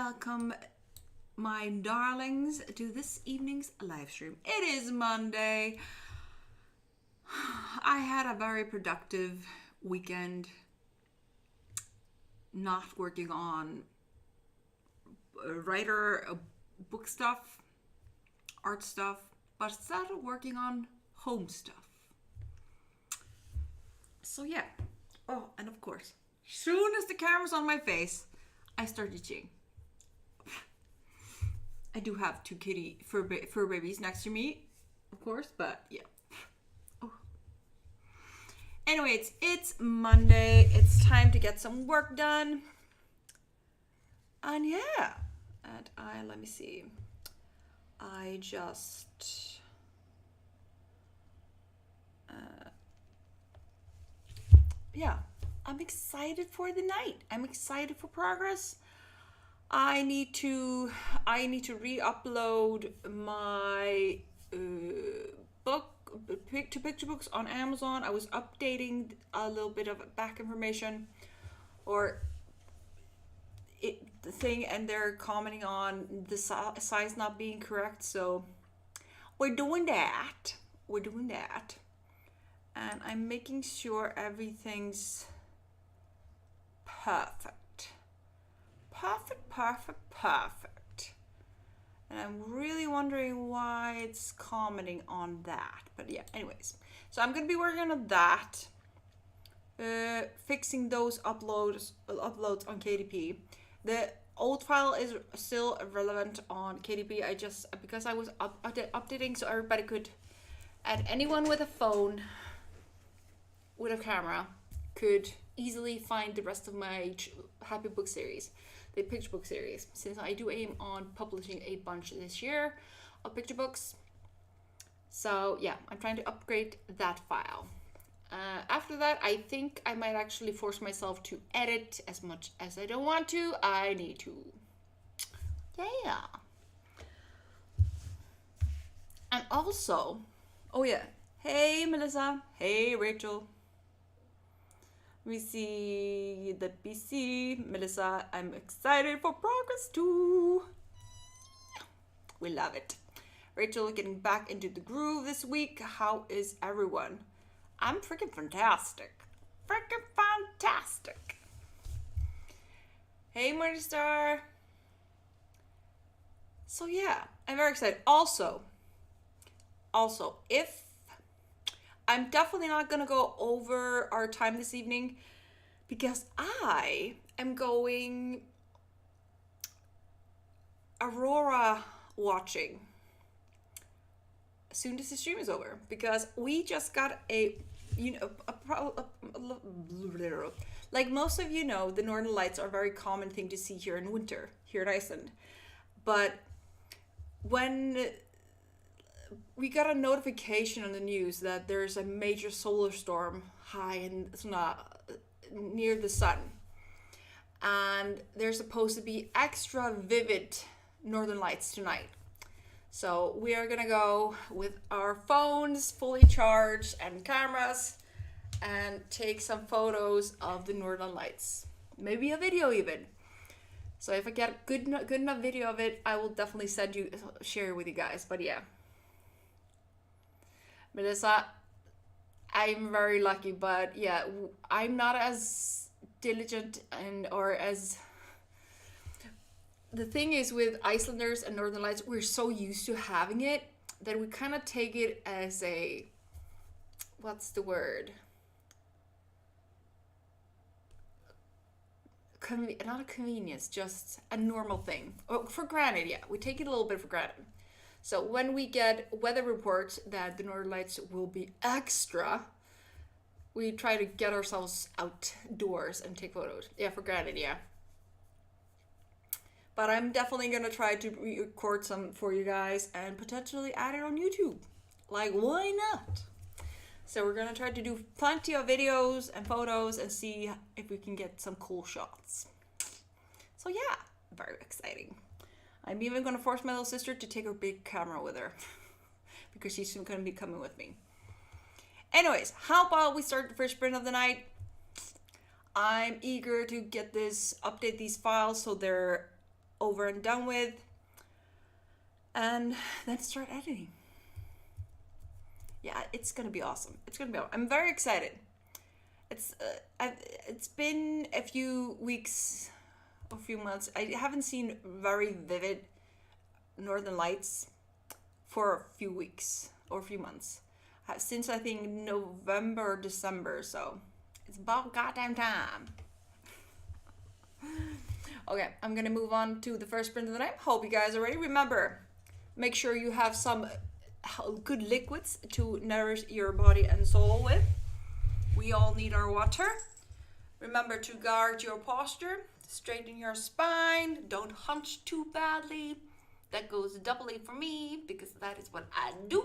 welcome my darlings to this evening's live stream. It is Monday. I had a very productive weekend, not working on book stuff, art stuff, but started working on home stuff. So yeah. Oh, and of course, soon as the camera's on my face, I start itching. I do have two kitty fur babies next to me, of course, but yeah. Oh. Anyway, it's Monday. It's time to get some work done. And yeah, let me see. I'm excited for the night. I'm excited for progress. I need to re-upload my picture books on Amazon. I was updating a little bit of back information, the thing, and they're commenting on the size not being correct. So we're doing that. And I'm making sure everything's perfect. And I'm really wondering why it's commenting on that. But yeah, anyways. So I'm going to be working on that. Fixing those uploads on KDP. The old file is still relevant on KDP. Because I was updating so everybody could, and anyone with a phone with a camera could easily find the rest of my happy book series, the picture book series, since I do aim on publishing a bunch this year of picture books. So yeah, I'm trying to upgrade that file. After that, I think I might actually force myself to edit as much as I don't want to. I need to. Yeah. And also, oh yeah, hey Melissa, hey Rachel. We see the BC, Melissa, I'm excited for progress too. We love it. Rachel getting back into the groove this week. How is everyone? I'm freaking fantastic. Hey Morningstar. So yeah, I'm very excited. Also, if I'm definitely not going to go over our time this evening because I am going Aurora watching as soon as the stream is over, because we just got like most of you know, the Northern Lights are a very common thing to see here in winter, here in Iceland. But when we got a notification on the news that there's a major solar storm high in near the sun, and there's supposed to be extra vivid Northern Lights tonight. So we are gonna go with our phones fully charged and cameras and take some photos of the Northern Lights, maybe a video even. So if I get good enough video of it, I will definitely share it with you guys. But yeah, Melissa, I'm very lucky, but yeah, I'm not as diligent the thing is with Icelanders and Northern Lights, we're so used to having it that we kind of take it as what's the word? Not a convenience, just a normal thing. Oh, for granted, yeah. We take it a little bit for granted. So when we get weather reports that the Northern Lights will be extra, we try to get ourselves outdoors and take photos. Yeah, for granted, yeah. But I'm definitely going to try to record some for you guys and potentially add it on YouTube. Like, why not? So we're going to try to do plenty of videos and photos and see if we can get some cool shots. So yeah, very exciting. I'm even going to force my little sister to take her big camera with her because she's going to be coming with me. Anyways, how about we start the first sprint of the night? I'm eager to update these files so they're over and done with, and then start editing. Yeah, it's gonna be awesome. It's gonna be. I'm very excited. It's been a few weeks, a few months. I haven't seen very vivid Northern Lights for a few weeks or a few months. Since I think November, December, so it's about goddamn time. Okay, I'm gonna move on to the first print of the night. Hope you guys are ready. Remember, make sure you have some good liquids to nourish your body and soul with. We all need our water. Remember to guard your posture, straighten your spine, don't hunch too badly. That goes doubly for me because that is what I do.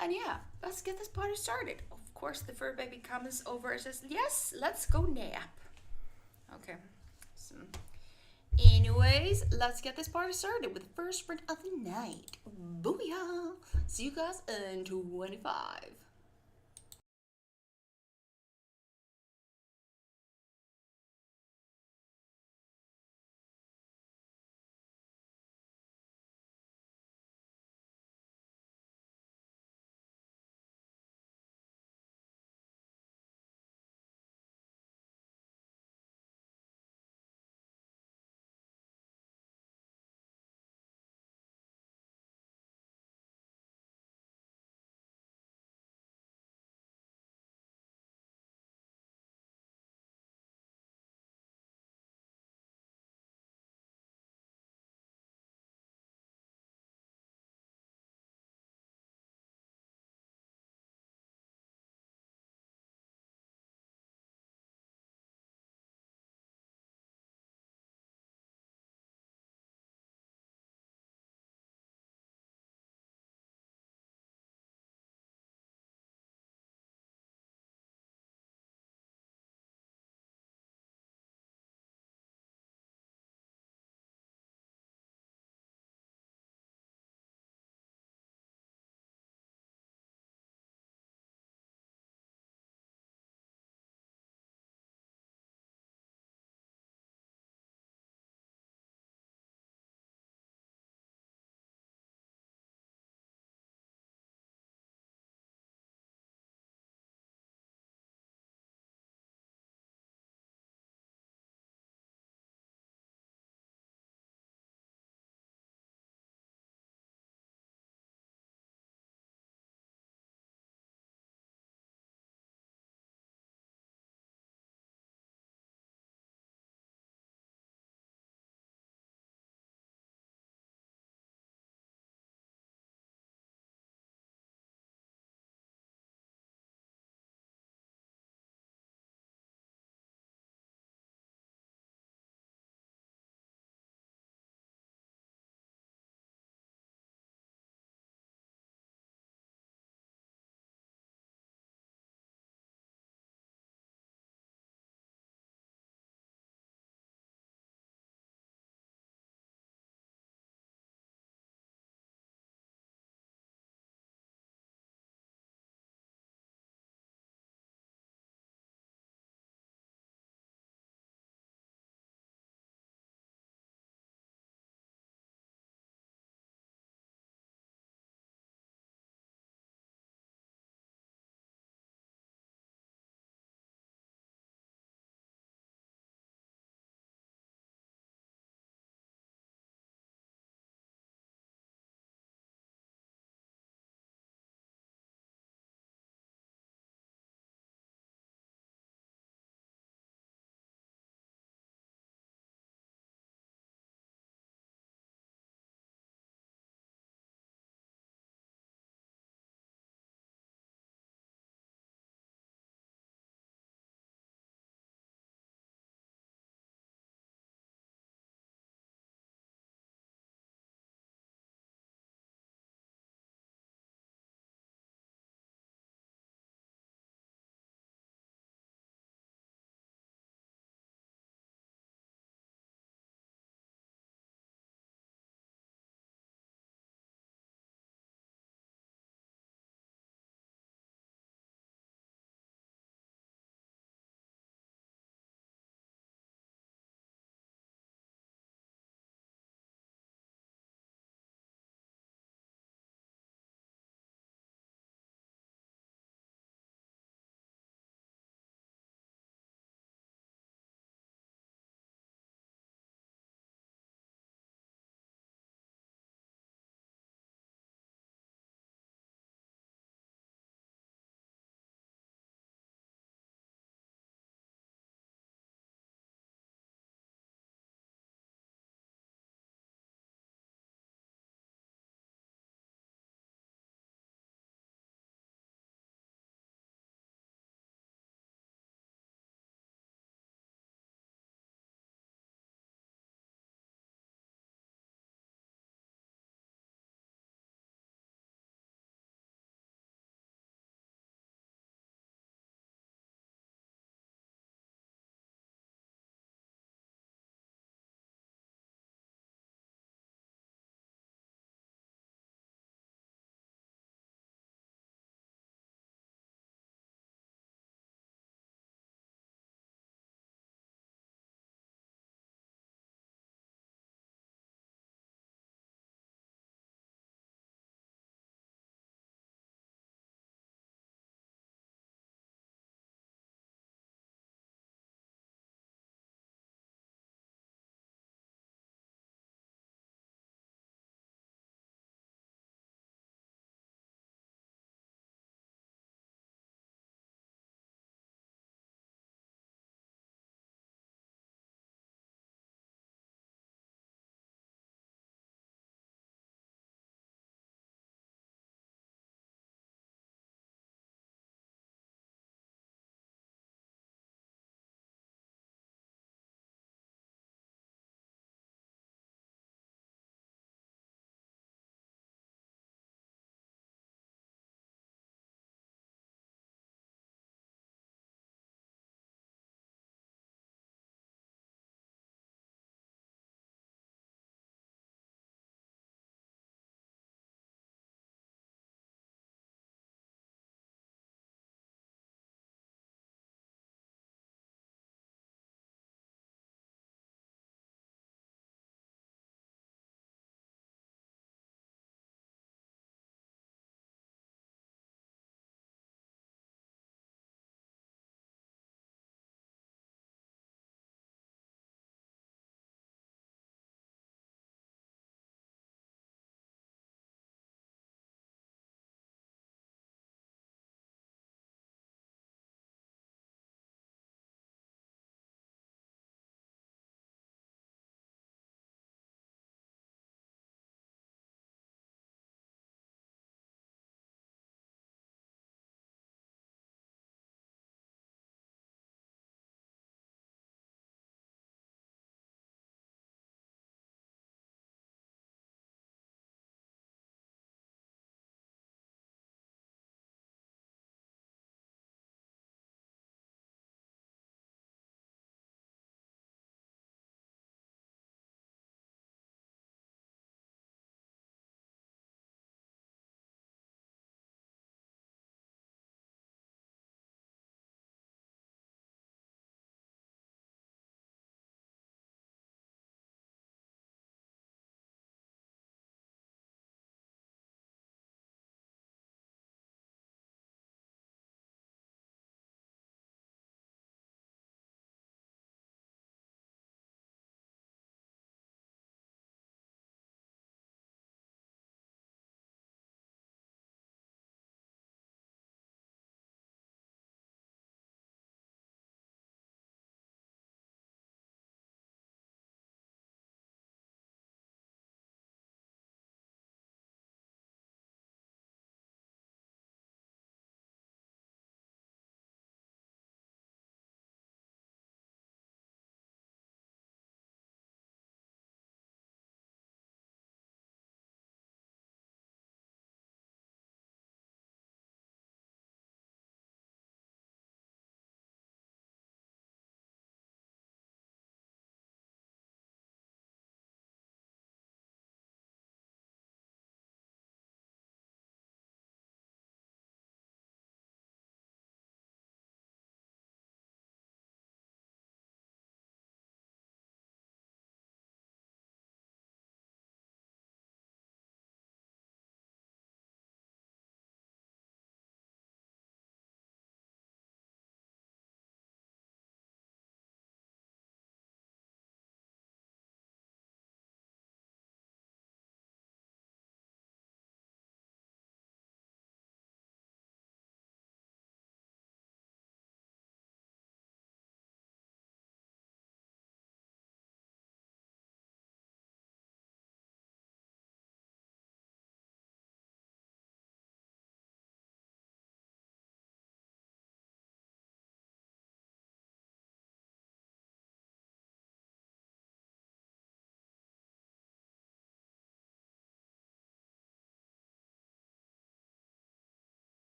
And yeah, let's get this party started. Of course, the fur baby comes over and says, yes, let's go nap. Okay. So, anyways, let's get this party started with the first sprint of the night. Booyah! See you guys in 25.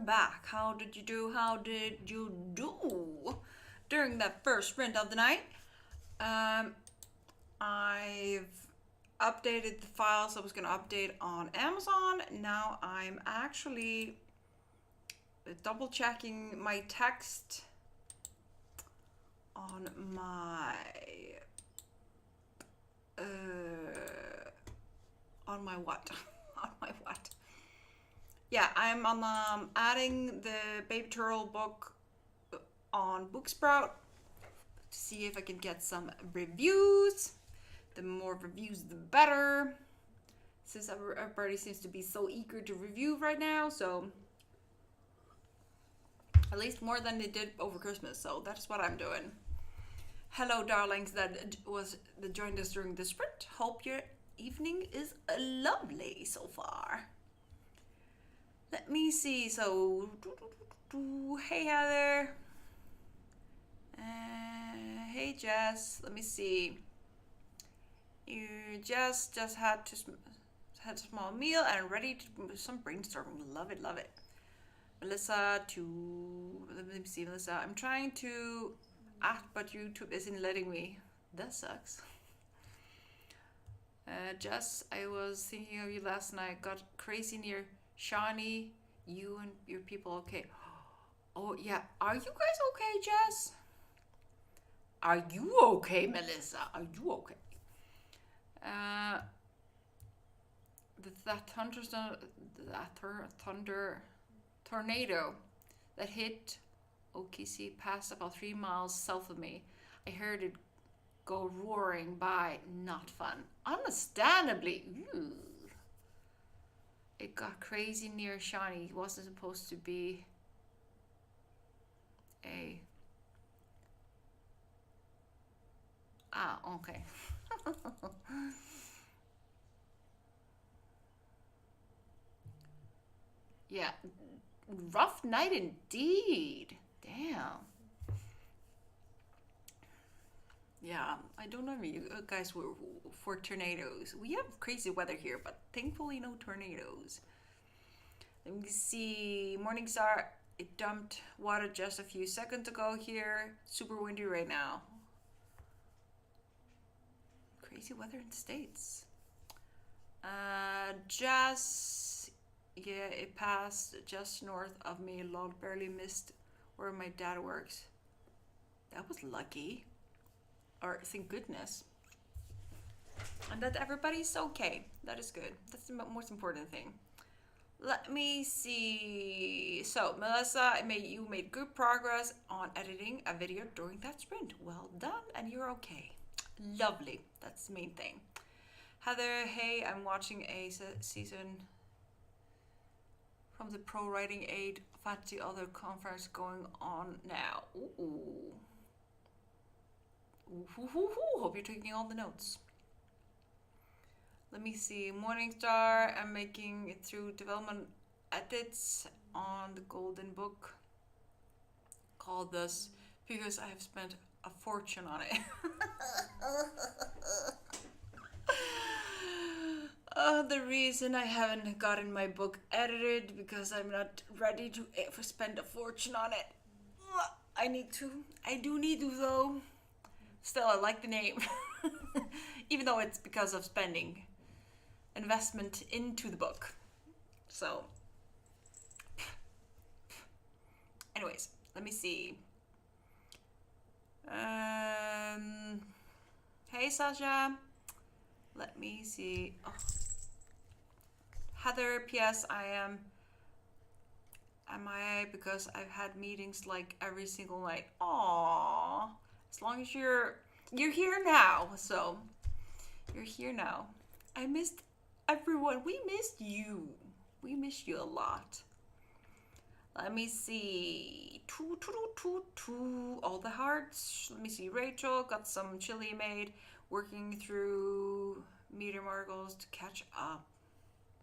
back. How did you do? How did you do during that first sprint of the night? I've updated the files I was going to update on Amazon. Now I'm actually double checking my text on my what? On my what? Yeah, I'm on adding the Baby Turtle book on Booksprout to see if I can get some reviews. The more reviews, the better. Since everybody seems to be so eager to review right now, so at least more than they did over Christmas. So that's what I'm doing. Hello, darlings that joined us during the sprint. Hope your evening is lovely so far. Let me see. So, hey Heather. Hey Jess. Let me see. You just had a small meal and ready to do some brainstorming. Love it, love it. Melissa, let me see, Melissa. I'm trying to but YouTube isn't letting me. That sucks. Jess, I was thinking of you last night. Got crazy near Shawnee. You and your people okay? Oh yeah. Are you guys okay, Jess? Are you okay, Melissa? Are you okay? That tornado that hit OKC passed about 3 miles south of me. I heard it go roaring by. Not fun. Understandably. Ooh. It got crazy near Shawnee. It wasn't supposed to be a... okay. Yeah, rough night indeed. Damn. Yeah, I don't know if you guys were for tornadoes. We have crazy weather here, but thankfully no tornadoes. Let me see. Morningstar, it dumped water just a few seconds ago here. Super windy right now. Crazy weather in the States. Yeah, it passed just north of me. Lol, barely missed where my dad works. That was lucky. Or thank goodness. And that everybody's okay. That is good. That's the most important thing. Let me see. So, Melissa, you made good progress on editing a video during that sprint. Well done, and you're okay. Lovely. That's the main thing. Heather, hey, I'm watching a season from the Pro Writing Aid Fancy Other conference going on now. Ooh. Hope you're taking all the notes. Let me see. Morningstar, I'm making it through development edits on the Golden Book called this because I have spent a fortune on it. The reason I haven't gotten my book edited because I'm not ready to spend a fortune on it. I do need to though. Still, I like the name. Even though it's because of spending investment into the book. So, anyways, let me see. Hey Sasha. Let me see. Oh. Heather, P.S. I am MIA because I've had meetings like every single night. Aww. As long as you're here now, so you're here now. I missed everyone. We missed you. We missed you a lot. Let me see. All the hearts. Let me see. Rachel got some chili made. Working through meter marbles to catch up.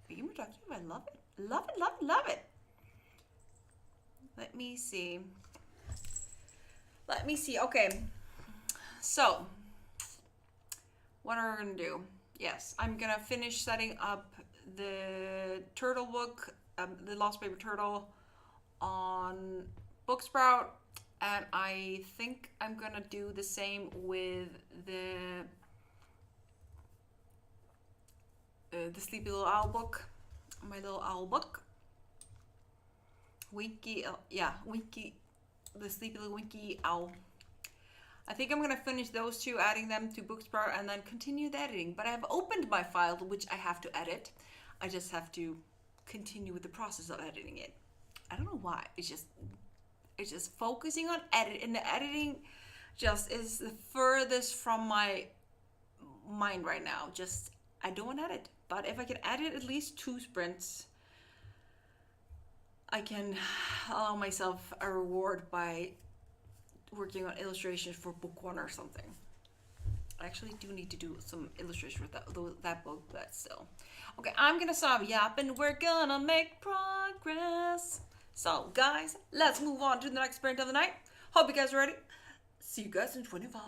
Being productive. I love it. Love it. Love it. Love it. Let me see. Okay. So, what are we going to do? Yes, I'm going to finish setting up the turtle book, the Lost Baby Turtle, on Booksprout, and I think I'm gonna do the same with the Sleepy Little Owl book, my little owl book. Winky, Winky, the Sleepy Little Winky Owl. I think I'm gonna finish those two, adding them to Booksprout, and then continue the editing. But I've opened my file, which I have to edit. I just have to continue with the process of editing it. I don't know why. It's just focusing on edit, and the editing just is the furthest from my mind right now. Just I don't want to edit, but if I can edit at least 2 sprints, I can allow myself a reward by working on illustrations for book one or something. I actually do need to do some illustration with that book, but still. Okay, I'm gonna stop yapping. We're gonna make progress. So, guys, let's move on to the next sprint of the night. Hope you guys are ready. See you guys in 25.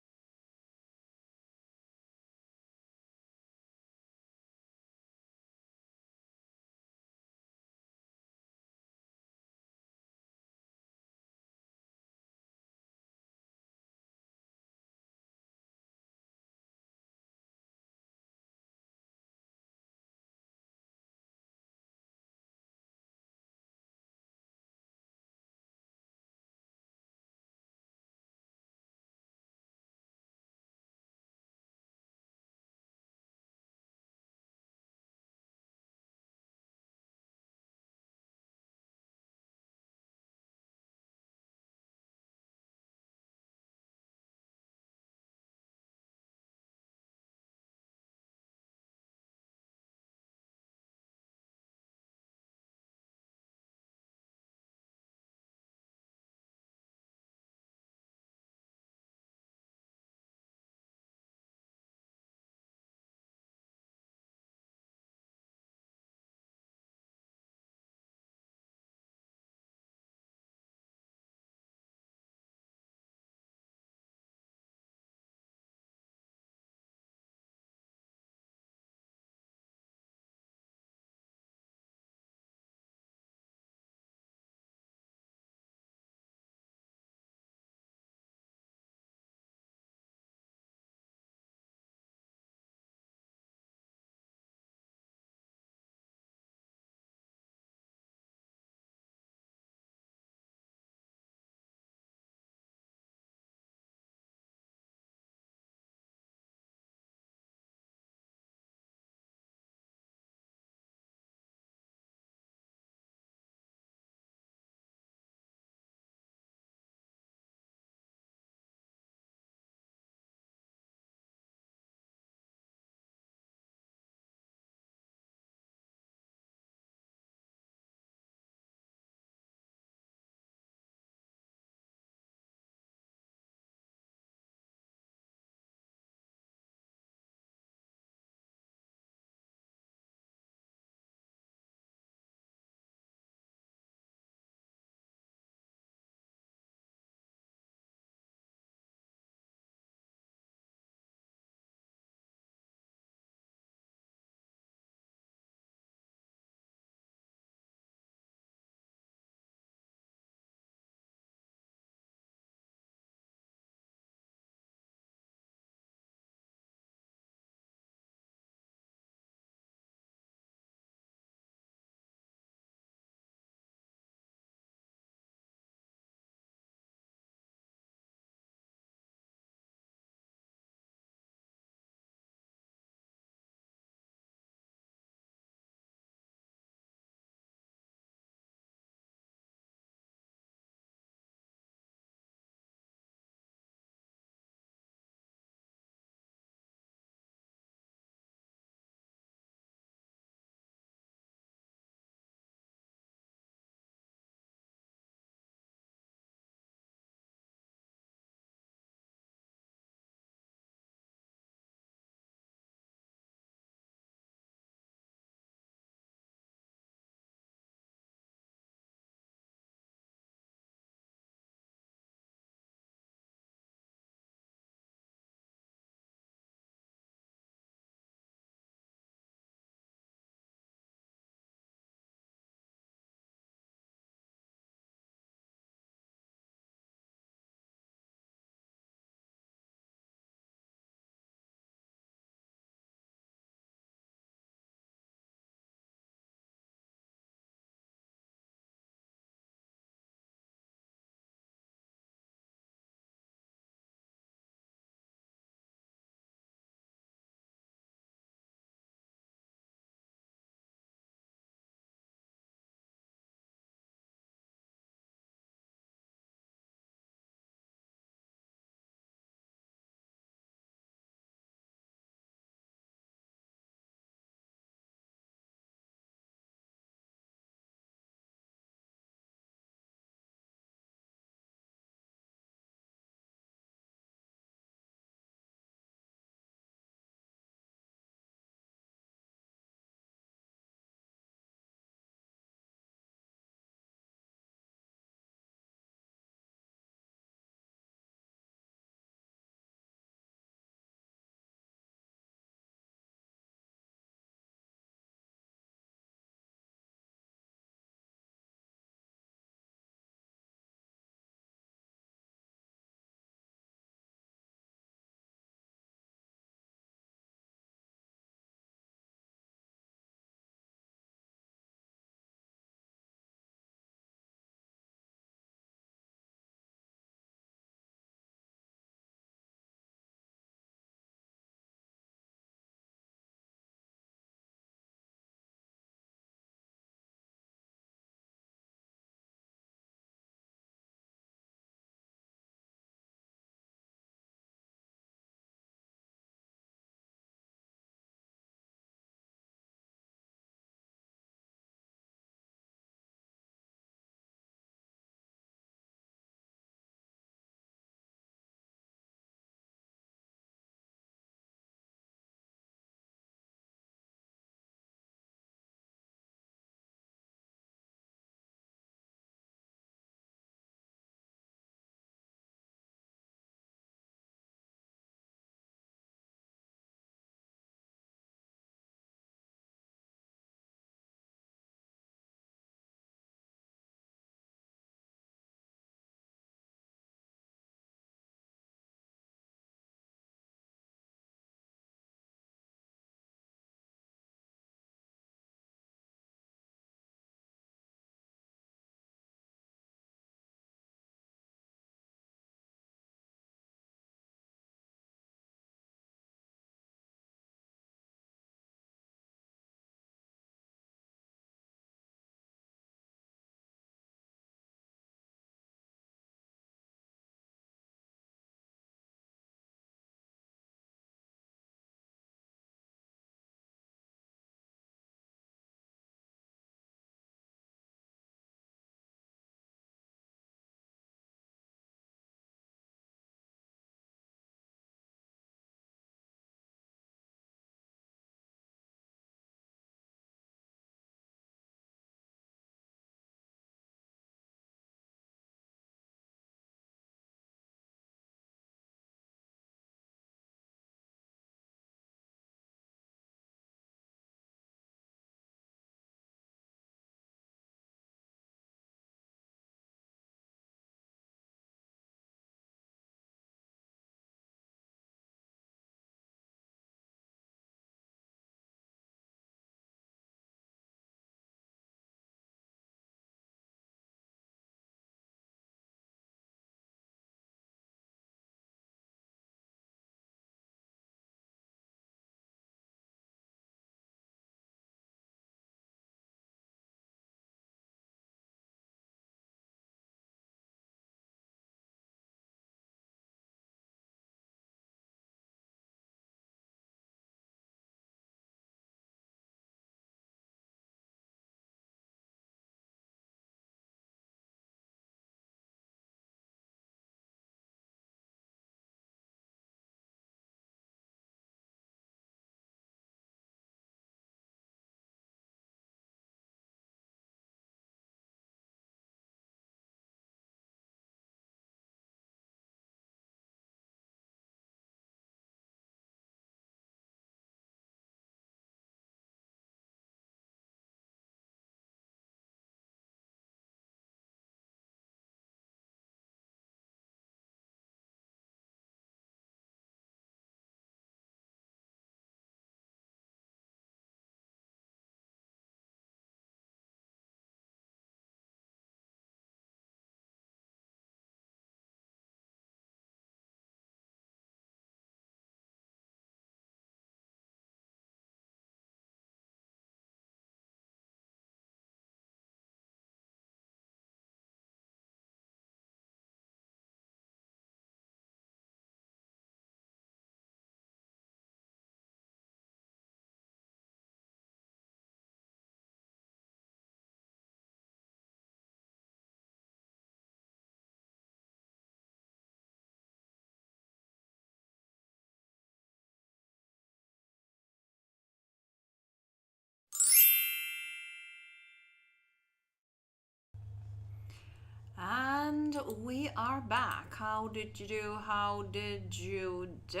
And we are back. How did you do? How did you do?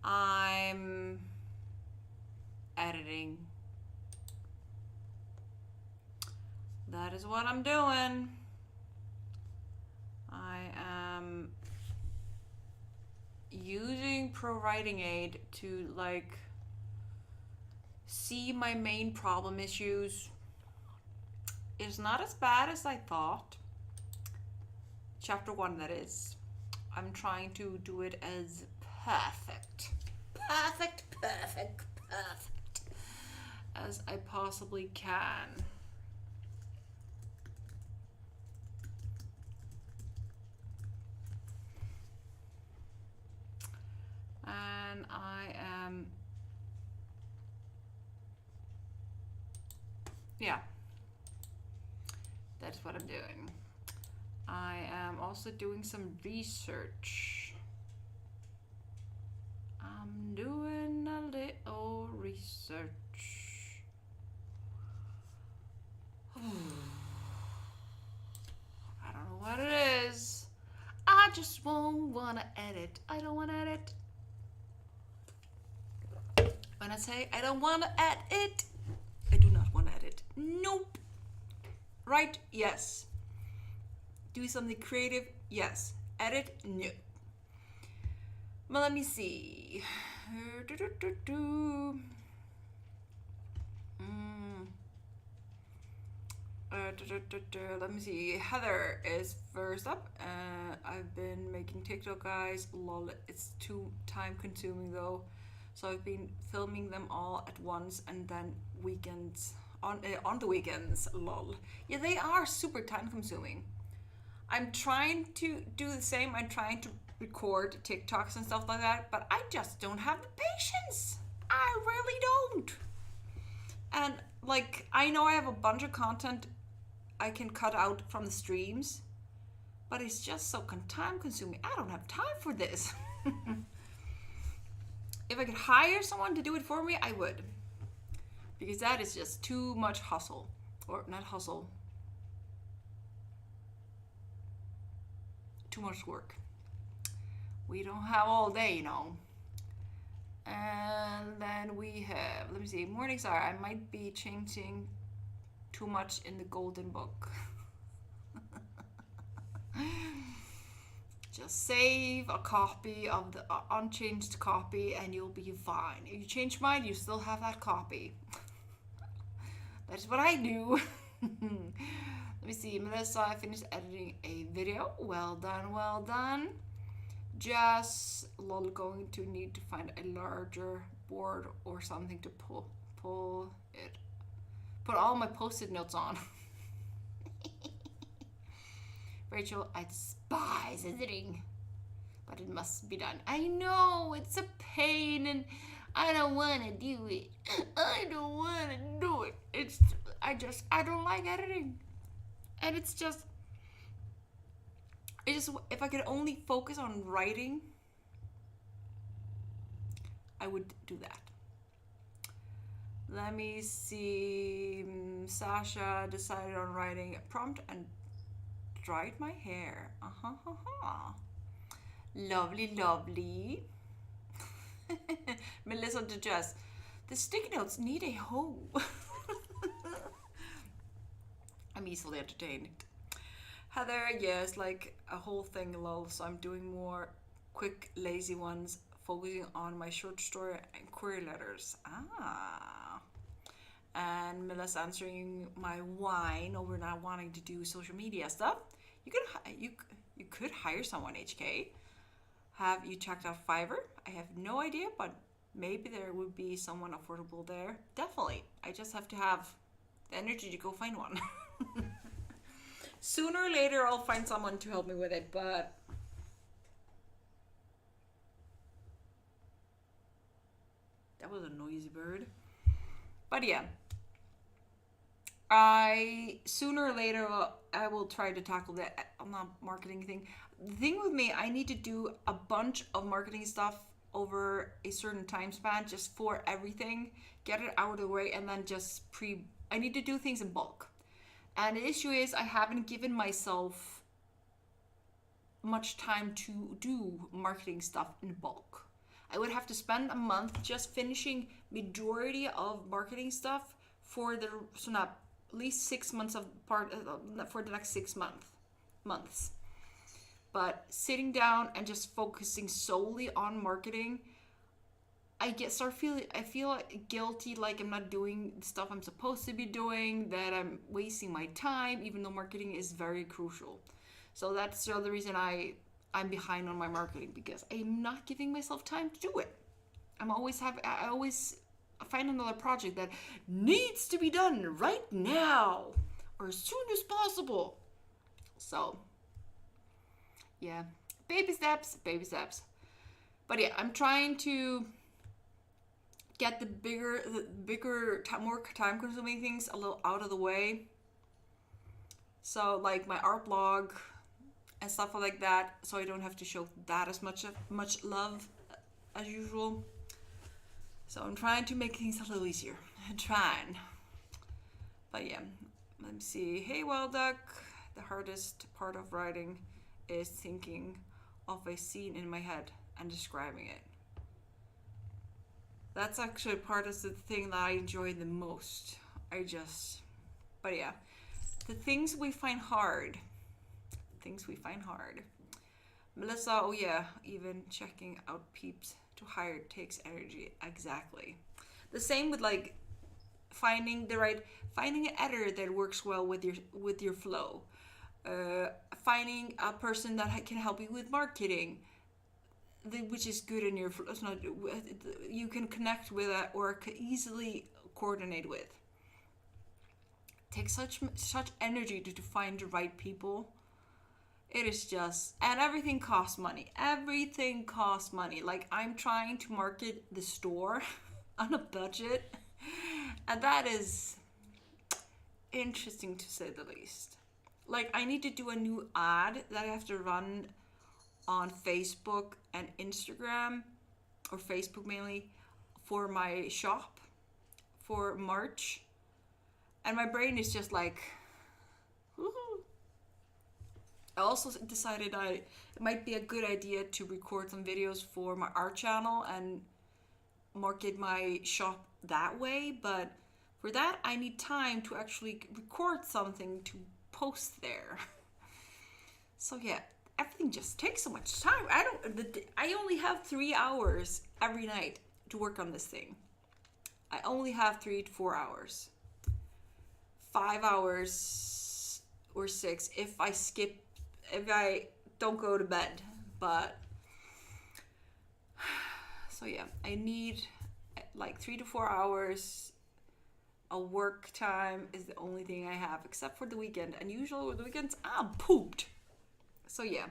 I'm editing. That is what I'm doing. I am using Pro Writing Aid to like see my main problem issues. It's not as bad as I thought. Chapter 1, that is. I'm trying to do it as perfect as I possibly can. And I am, yeah, that's what I'm doing. I am also doing some research. I'm doing a little research. I don't know what it is. I just won't want to edit. I don't want to edit. When I say I don't want to edit, I do not want to edit. Nope. Right? Yes. Do something creative? Yes. Edit? No. Well, let me see. Let me see. Heather is first up. I've been making TikTok, guys. Lol. It's too time consuming though. So I've been filming them all at once and then weekends on the weekends. Lol. Yeah, they are super time consuming. I'm trying to do the same. I'm trying to record TikToks and stuff like that, but I just don't have the patience. I really don't. And like, I know I have a bunch of content I can cut out from the streams, but it's just so time consuming. I don't have time for this. If I could hire someone to do it for me, I would. Because that is just too much hustle. Or not hustle. Too much work. We don't have all day, you know. And then we have, let me see, Morningstar. I might be changing too much in the golden book. Just save a copy of the unchanged copy and you'll be fine. If you change mine, you still have that copy. That's what I do. Let me see, Melissa, I finished editing a video. Well done, well done. Just going to need to find a larger board or something to pull it. Put all my post-it notes on. Rachel, I despise editing, but it must be done. I know, it's a pain and I don't want to do it. I don't want to do it. I don't like editing. And it's just, if I could only focus on writing, I would do that. Let me see. Sasha decided on writing a prompt and dried my hair. Lovely, lovely. Melissa suggests the sticky notes need a hoe. I'm easily entertained. Heather, yes, like a whole thing, lol. So I'm doing more quick, lazy ones, focusing on my short story and query letters. And Melissa answering my whine over not wanting to do social media stuff. You could hire someone, HK. Have you checked out Fiverr? I have no idea, but maybe there would be someone affordable there. Definitely. I just have to have the energy to go find one. Sooner or later, I'll find someone to help me with it, but that was a noisy bird. But yeah, sooner or later I will try to tackle that marketing thing. The thing with me, I need to do a bunch of marketing stuff over a certain time span just for everything, get it out of the way, and then I need to do things in bulk. And the issue is I haven't given myself much time to do marketing stuff in bulk. I would have to spend a month just finishing majority of marketing stuff for the so not at least 6 months of part for the next 6 months. But sitting down and just focusing solely on marketing, I feel guilty, like I'm not doing the stuff I'm supposed to be doing, that I'm wasting my time, even though marketing is very crucial. So that's the other reason I'm behind on my marketing, because I'm not giving myself time to do it. I always find another project that needs to be done right now or as soon as possible. So yeah, baby steps, baby steps. But yeah, I'm trying to get the bigger, more time-consuming things a little out of the way. So like my art blog and stuff like that, so I don't have to show that as much love as usual. So I'm trying to make things a little easier. I'm trying. But yeah, let me see. Hey, Wild Duck. The hardest part of writing is thinking of a scene in my head and describing it. That's actually part of the thing that I enjoy the most. But yeah, the things we find hard. Melissa, oh yeah, even checking out peeps to hire takes energy. Exactly. The same with like finding an editor that works well with your flow. Finding a person that can help you with marketing, which is good in your flow. It's not, you can connect with or easily coordinate with. It takes such energy to find the right people. It is just, and everything costs money. Everything costs money. Like, I'm trying to market the store on a budget, and that is interesting to say the least. Like, I need to do a new ad that I have to run on Facebook and Instagram, or Facebook mainly, for my shop for March. And my brain is just like, woohoo. I also decided it might be a good idea to record some videos for my art channel and market my shop that way, but for that I need time to actually record something to post there. So yeah, everything just takes so much time. I only have 3 hours every night to work on this thing. I only have 3 to 4 hours. 5 hours or 6 if I don't go to bed. But so yeah, I need like 3 to 4 hours. A work time is the only thing I have, except for the weekend. And usually the weekends I'm pooped. So yeah.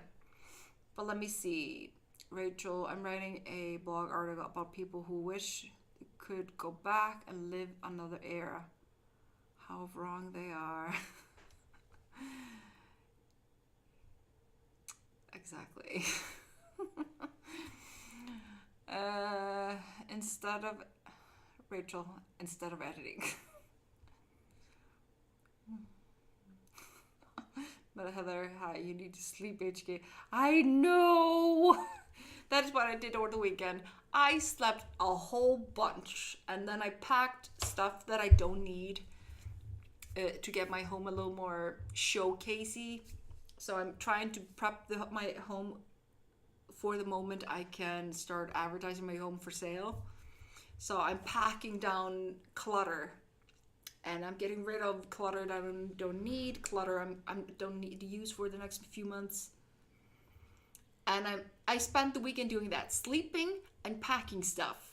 But let me see. Rachel, I'm writing a blog article about people who wish they could go back and live another era. How wrong they are. Exactly. Instead of editing. But Heather, hi, you need to sleep, HK. I know! That's what I did over the weekend. I slept a whole bunch, and then I packed stuff that I don't need to get my home a little more showcasey. So I'm trying to prep my home for the moment I can start advertising my home for sale. So I'm packing down clutter, and I'm getting rid of clutter that I don't need, clutter I don't need to use for the next few months. And I spent the weekend doing that, sleeping and packing stuff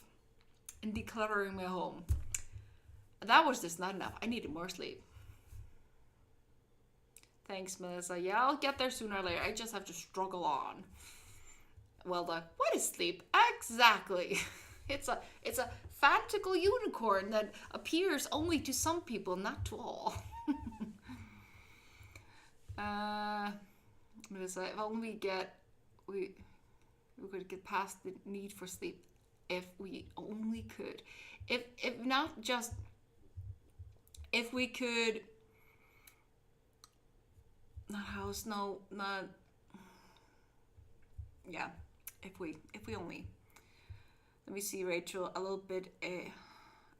and decluttering my home. That was just not enough. I needed more sleep. Thanks, Melissa. Yeah, I'll get there sooner or later. I just have to struggle on. Well done. What is sleep? Exactly. It's a fantastical unicorn that appears only to some people, not to all. Melissa, if only we could get past the need for sleep. If we only could. If we could house. No, not. Yeah, if we only. Let me see, Rachel. A little bit.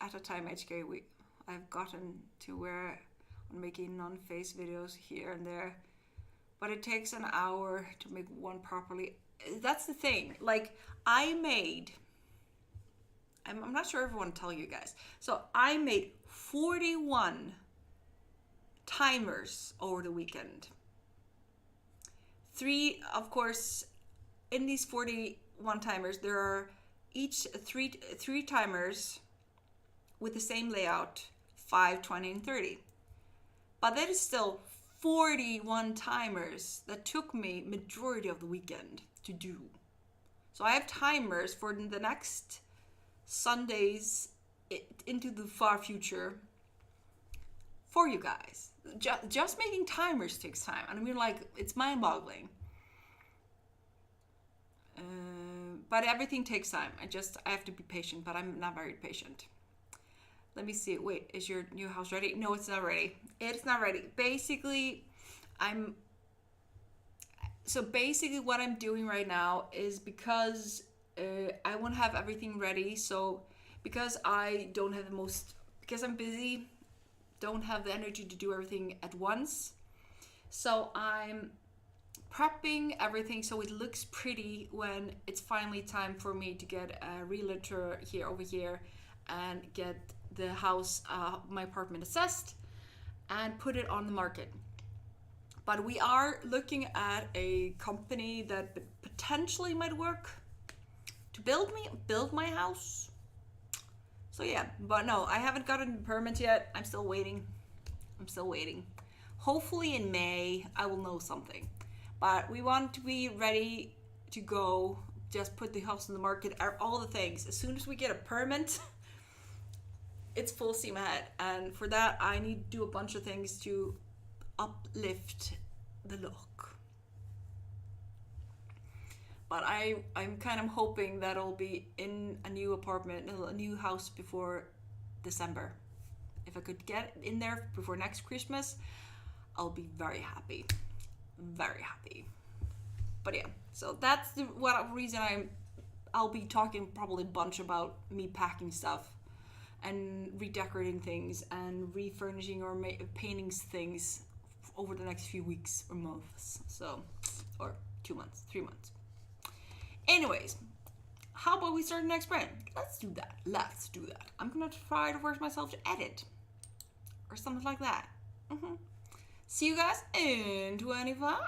At a time, HK, I've gotten to where I'm making non-face videos here and there, but it takes an hour to make one properly. That's the thing. Like I made. I'm not sure if I want to tell you guys. So I made 41 timers over the weekend. Three, of course, in these 41 timers, there are each three timers with the same layout, 5, 20, and 30. But that is still 41 timers that took me majority of the weekend to do. So I have timers for the next Sundays into the far future for you guys. Just making timers takes time. And I mean, like, it's mind-boggling. But everything takes time. I have to be patient, but I'm not very patient. Let me see. Wait, is your new house ready? No, it's not ready. It's not ready. Basically, what I'm doing right now is because I want to have everything ready. So because because I'm busy, don't have the energy to do everything at once. So I'm prepping everything so it looks pretty when it's finally time for me to get a realtor over here and get the house, my apartment assessed and put it on the market. But we are looking at a company that potentially might work to build my house. So yeah, but no, I haven't gotten the permit yet. I'm still waiting. Hopefully in May I will know something. But we want to be ready to go. Just put the house on the market, all the things. As soon as we get a permit, it's full steam ahead. And for that, I need to do a bunch of things to uplift the look. But I'm kind of hoping that I'll be in a new apartment, a new house before December. If I could get in there before next Christmas, I'll be very happy. Very happy. But yeah, so that's the reason I'll be talking probably a bunch about me packing stuff and redecorating things and refurnishing or painting things over the next few weeks or months. So, or 2 months, 3 months. Anyways, how about we start the next brand? Let's do that. I'm gonna try to force myself to edit or something like that. See you guys in 25.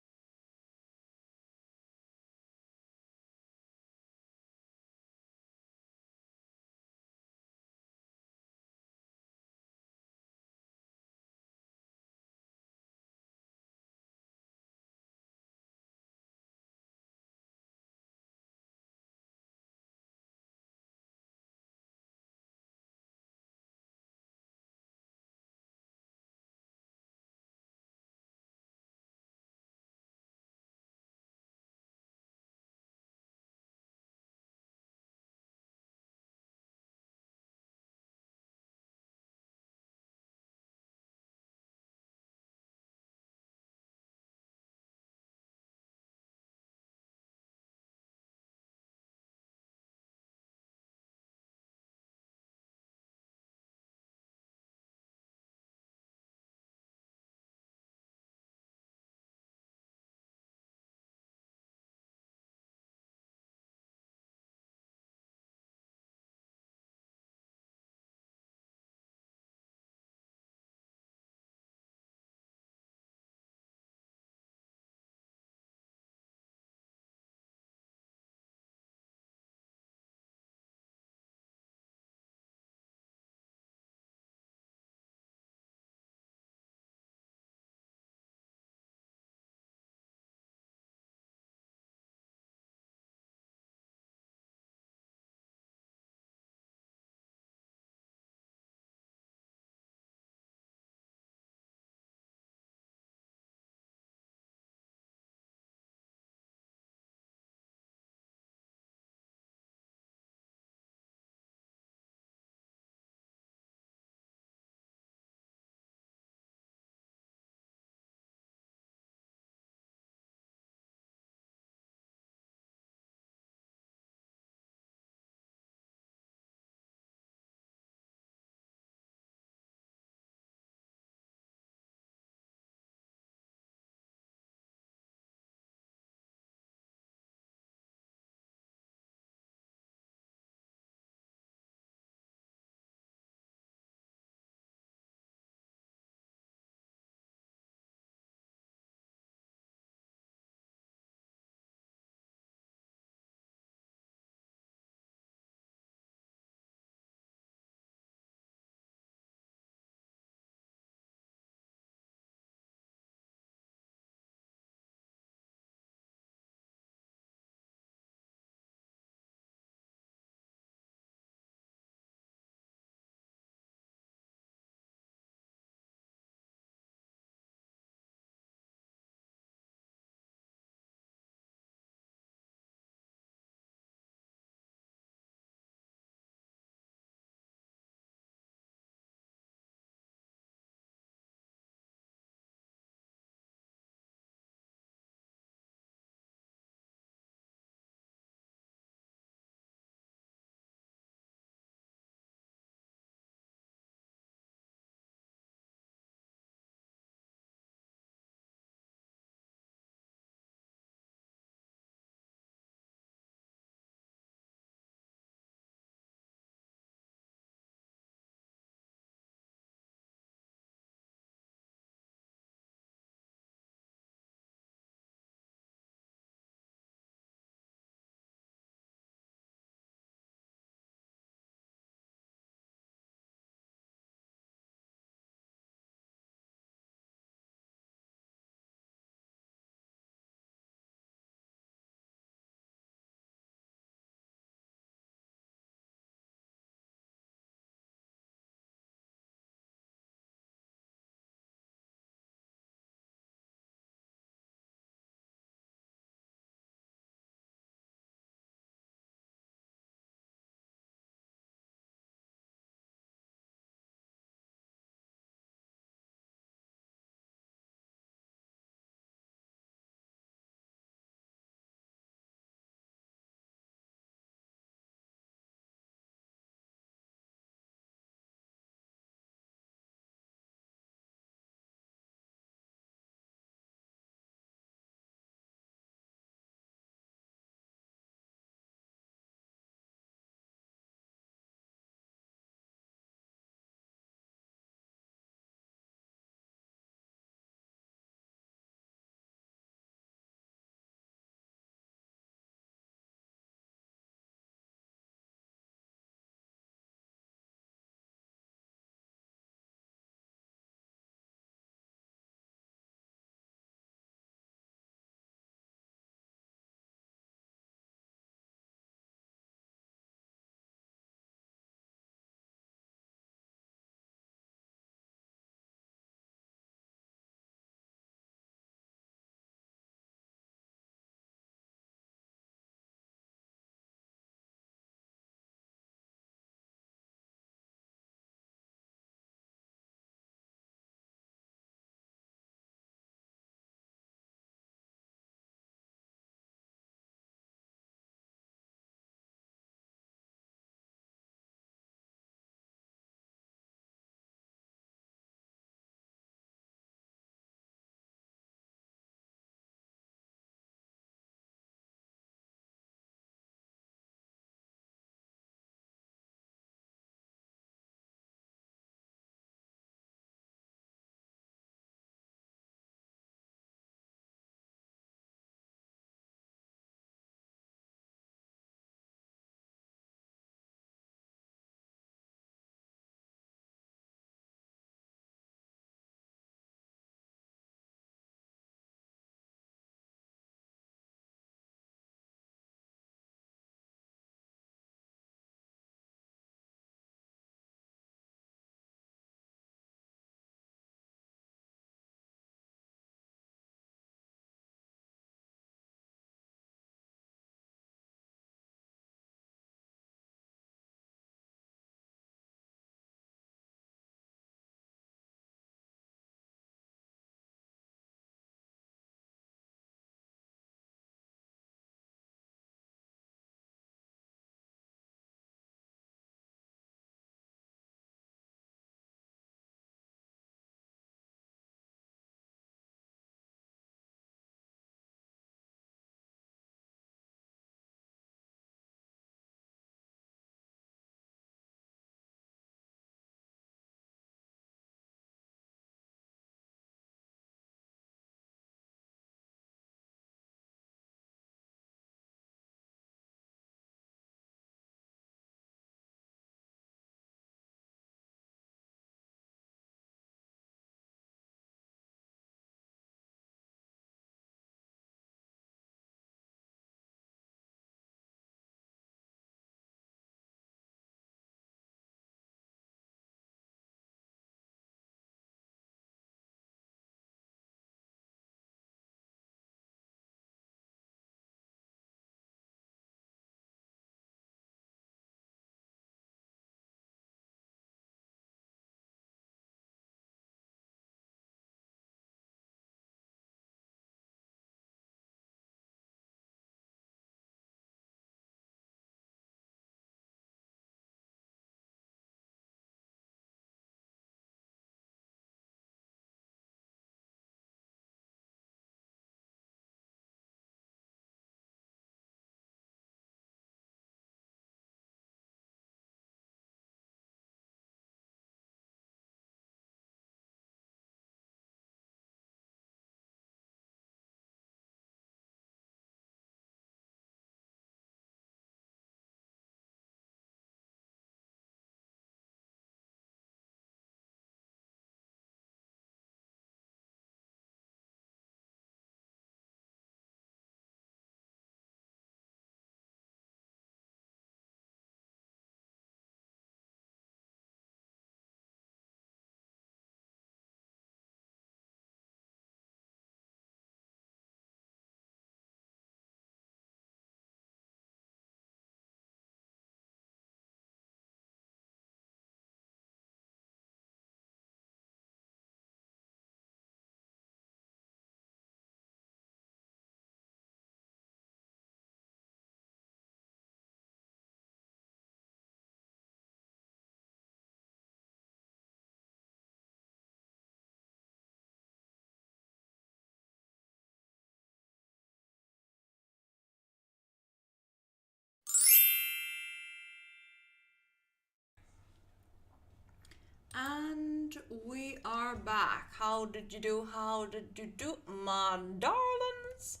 And we are back. How did you do? How did you do, my darlings?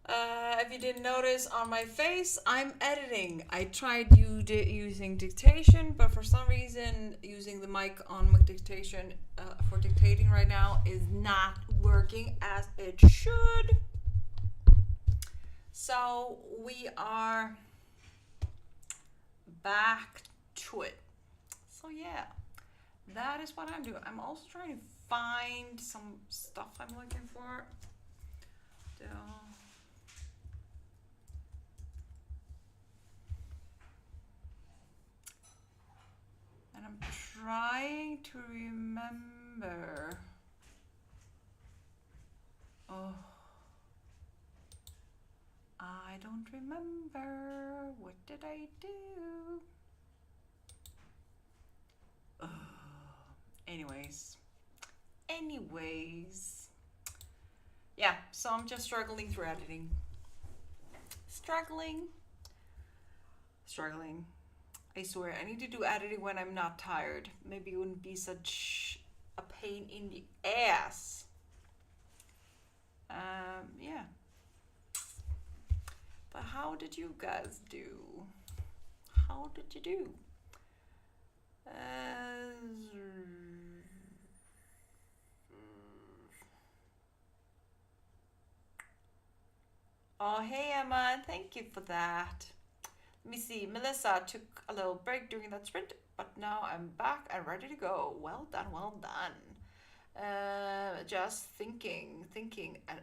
If you didn't notice on my face, I'm editing. I tried using dictation, but for some reason, using the mic on my dictation for dictating right now is not working as it should. So we are back to it. So yeah, that is what I'm doing. I'm also trying to find some stuff I'm looking for. And I'm trying to remember. Oh, I don't remember. What did I do? Anyways. Yeah, so I'm just struggling through editing. Struggling. I swear, I need to do editing when I'm not tired. Maybe it wouldn't be such a pain in the ass. Yeah. But how did you guys do? How did you do? Oh, hey Emma, thank you for that. Let me see. Melissa took a little break during that sprint, but now I'm back and ready to go. Well done, well done. Just thinking, and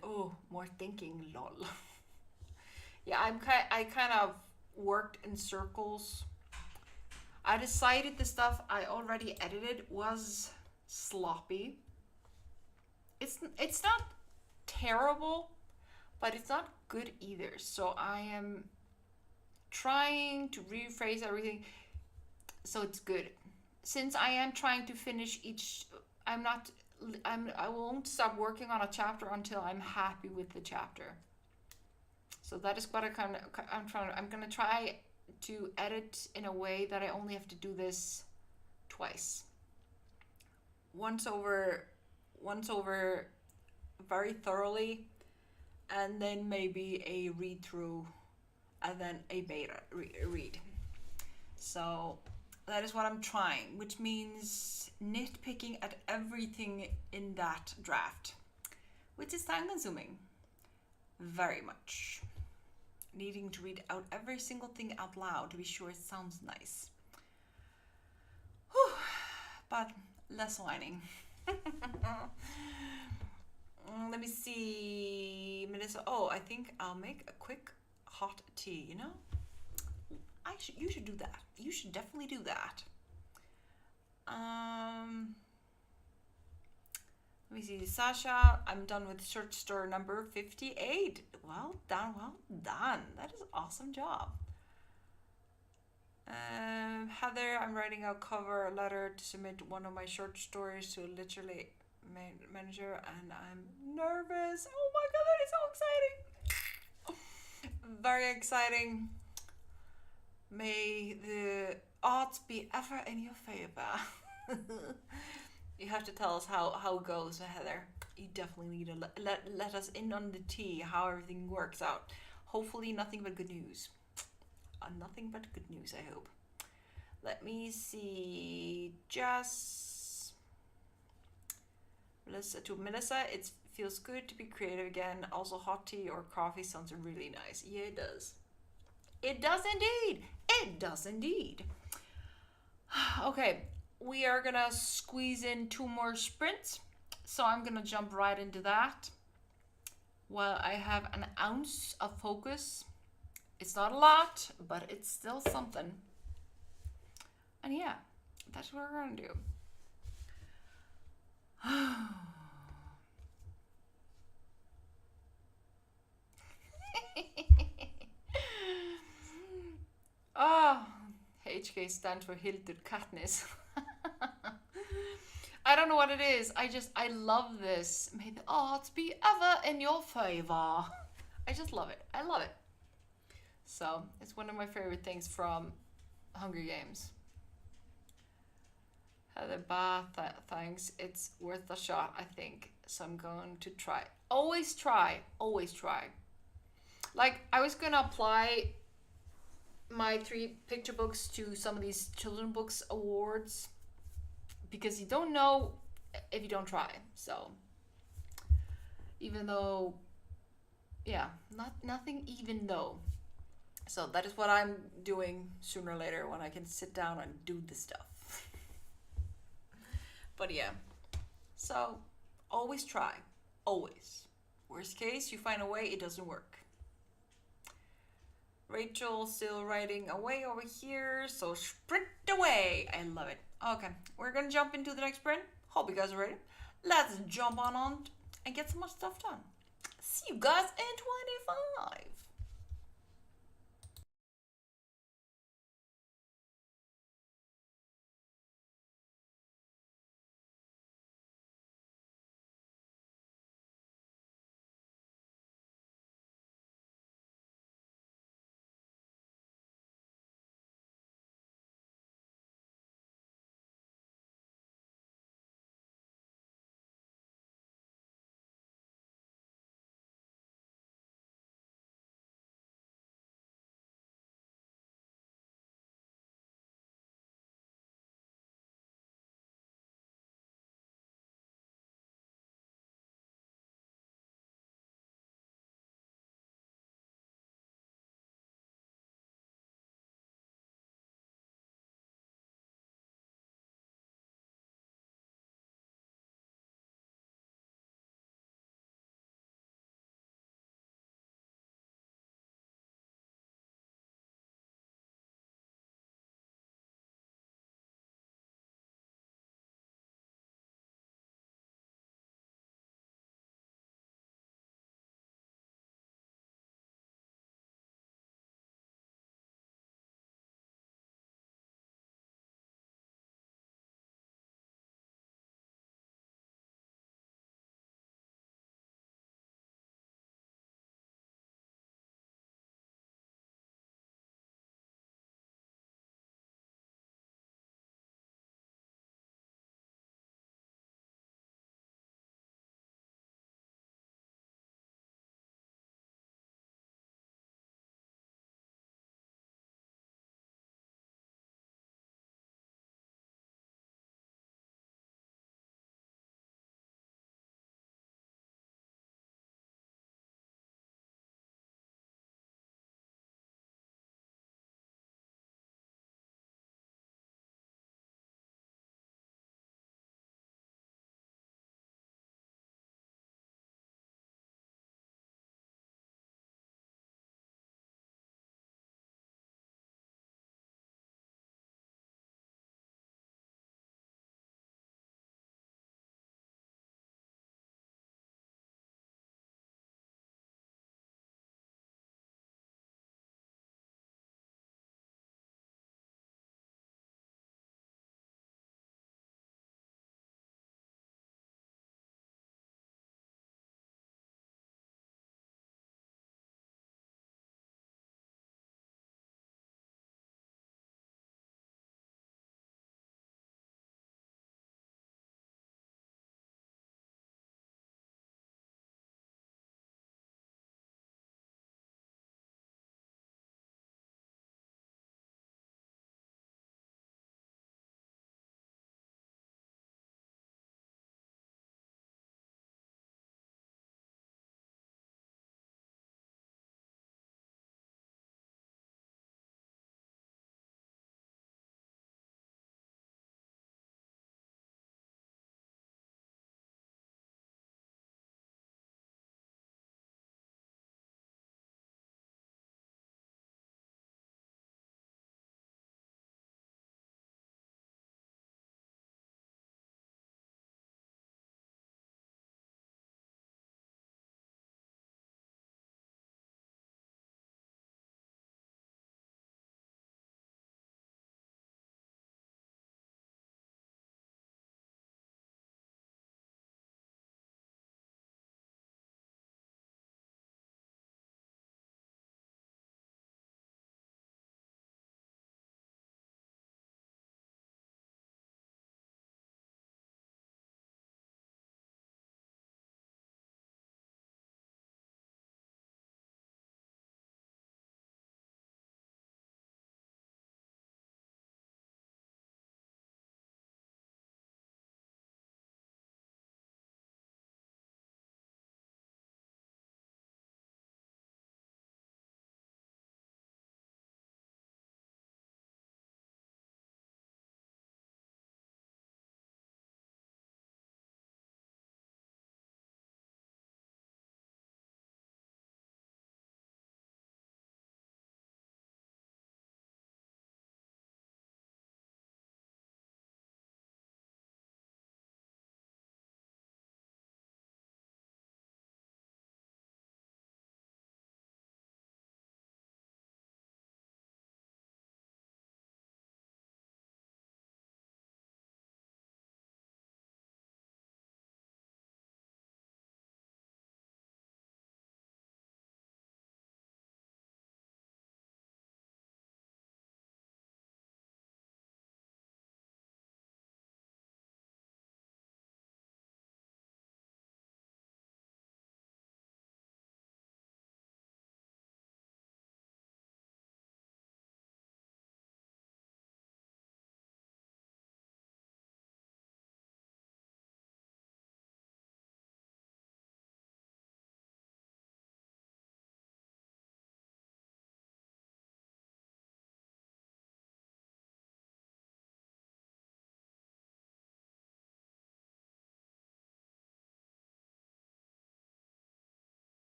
more thinking. Lol. Yeah, I kind of worked in circles. I decided the stuff I already edited was sloppy. It's not terrible, but it's not good either. So I am trying to rephrase everything so it's good. Since I am trying to finish each, I won't stop working on a chapter until I'm happy with the chapter. So that is what I'm gonna try to edit in a way that I only have to do this twice. Once over very thoroughly, and then maybe a read through, and then a beta read. So that is what I'm trying, which means nitpicking at everything in that draft, which is time consuming. Very much. Needing to read out every single thing out loud to be sure it sounds nice. Whew. But less whining. Let me see, Melissa. Oh, I think I'll make a quick hot tea. You know, you should do that. You should definitely do that. Let me see, Sasha. I'm done with search store number 58. Well done, well done. That is an awesome job. Heather, I'm writing a cover letter to submit one of my short stories to a literary manager, and I'm nervous. Oh my god, that is so exciting! Very exciting. May the odds be ever in your favor. You have to tell us how it goes, Heather. You definitely need to let us in on the tea, how everything works out. Hopefully nothing but good news. Nothing but good news, I hope. Let me see. Just Melissa, it feels good to be creative again. Also, hot tea or coffee sounds really nice. Yeah, it does. It does indeed. It does indeed. Okay, we are gonna squeeze in 2 more sprints. So I'm gonna jump right into that. While I have an ounce of focus. It's not a lot, but it's still something. And yeah, that's what we're gonna do. Oh, HK stands for Hildur Katniss. I don't know what it is. I love this. May the odds be ever in your favor. I just love it. I love it. So it's one of my favorite things from Hunger Games. The bath thanks. It's worth a shot, I think. So I'm going to try. Always try. Always try. Like I was gonna apply my three picture books to some of these children books awards because you don't know if you don't try. So even though, yeah, nothing even though. So that is what I'm doing sooner or later when I can sit down and do the stuff. But yeah, so always try. Always. Worst case, you find a way it doesn't work. Rachel still writing away over here, so sprint away. I love it. Okay, we're gonna jump into the next sprint. Hope you guys are ready. Let's jump on and get some more stuff done. See you guys in 25.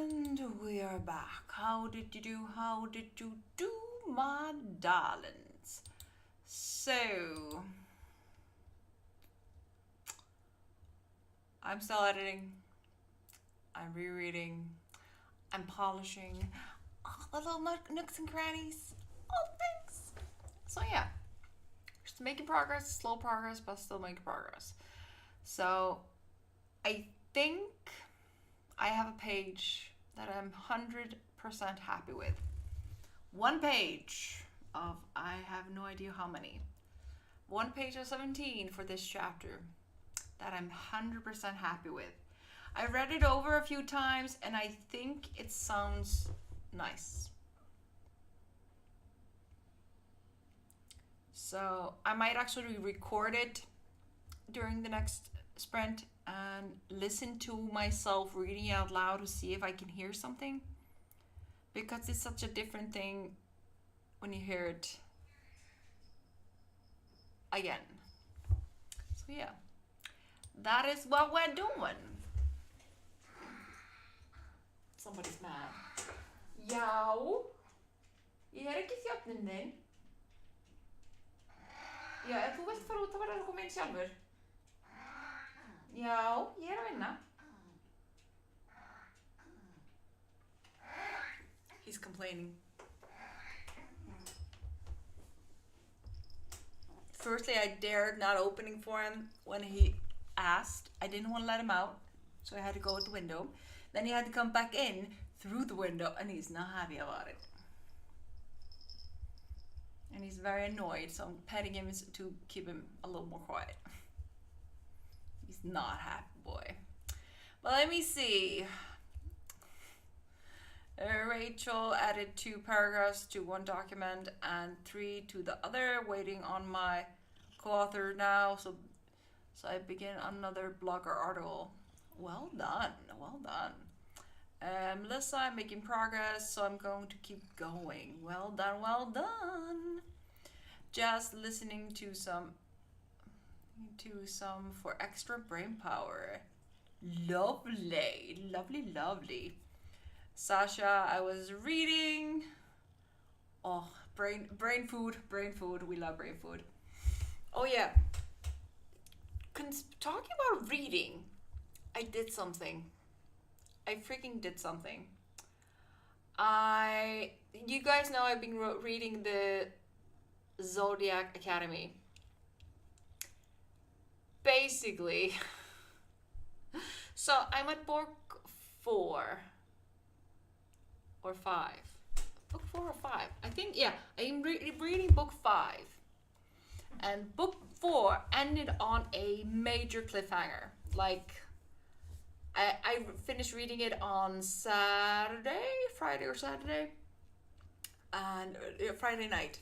And we are back. How did you do? How did you do, my darlings? So, I'm still editing. I'm rereading. I'm polishing all the little nooks and crannies. All the things. So yeah, just making progress, slow progress, but still making progress. So, I think I have a page that I'm 100% happy with. One page of I have no idea how many. One page of 17 for this chapter that I'm 100% happy with. I read it over a few times and I think it sounds nice. So I might actually record it during the next sprint and listen to myself reading out loud to see if I can hear something, because it's such a different thing when you hear it again. So yeah, that is what we're doing. Somebody's mad. Já, ég ekki þjófnin þinn. Já, ef þú vilt fara út þá verður að koma inn sjálfur. Já, ég að vinna. He's complaining. Firstly, I dared not opening for him when he asked. I didn't want to let him out, so I had to go out the window. Then he had to come back in through the window, and he's not happy about it. And he's very annoyed, so I'm petting him to keep him a little more quiet. He's not happy, boy. But let me see. Rachel added 2 paragraphs to one document and 3 to the other, waiting on my co-author now. So I begin another blogger article. Well done, well done. Melissa, I'm making progress, so I'm going to keep going. Well done, well done. Just listening to some for extra brain power. Lovely, lovely, lovely. Sasha, I was reading. Oh, brain food. We love brain food. Oh yeah. Talking about reading, I did something. I freaking did something. You guys know I've been reading the Zodiac Academy. Basically, so I'm at book 4 or 5. Book 4 or 5. I think, yeah, I'm reading book 5. And book 4 ended on a major cliffhanger. Like, I finished reading it on Friday or Saturday, and Friday night.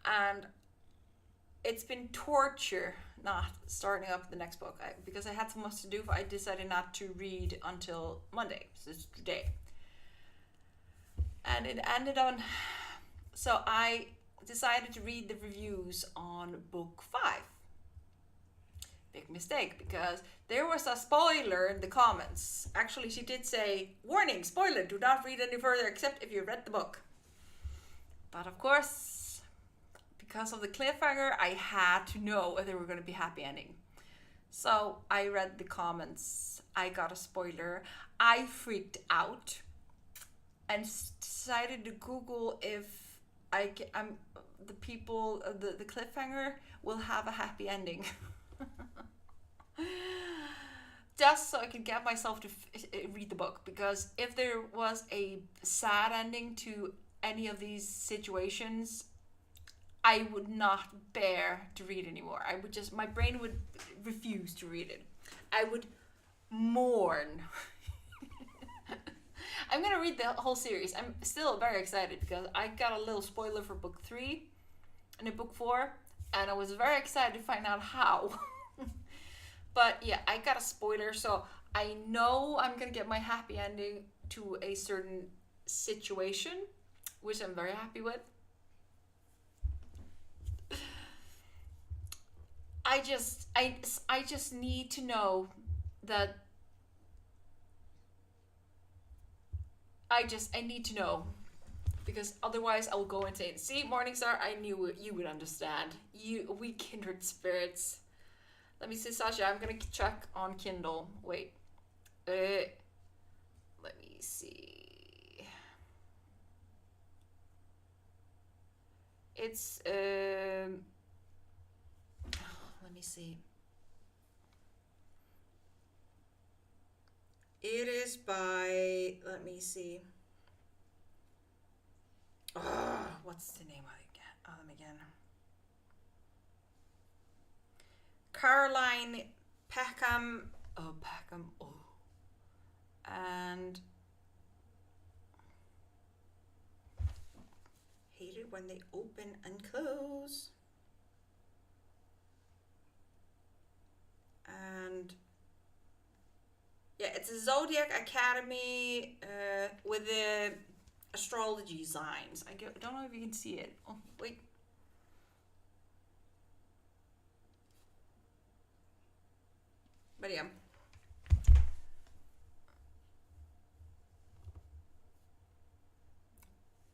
And it's been torture not starting up the next book. Because I had so much to do, I decided not to read until Monday, so it's today. And it ended on, so I decided to read the reviews on book 5. Big mistake, because there was a spoiler in the comments. Actually, she did say, warning, spoiler, do not read any further except if you read the book. But of course, because of the cliffhanger, I had to know if there were going to be happy ending. So I read the comments. I got a spoiler. I freaked out and decided to Google if the cliffhanger will have a happy ending. Just so I could get myself to read the book, because if there was a sad ending to any of these situations, I would not bear to read anymore. My brain would refuse to read it. I would mourn. I'm gonna read the whole series. I'm still very excited because I got a little spoiler for book 3 and in book 4, and I was very excited to find out how. But yeah, I got a spoiler, so I know I'm gonna get my happy ending to a certain situation, which I'm very happy with. I just need to know that I need to know because otherwise I'll go insane. See, Morningstar, I knew you would understand. We kindred spirits. Let me see, Sasha. I'm gonna check on Kindle. Wait. Let me see. It's let me see. It is by, let me see. What's the name of them again? Caroline Peckham. Oh, Peckham. Oh. And hate it when they open and close. And yeah, it's a Zodiac Academy with the astrology signs. I don't know if you can see it. Oh, wait. But yeah.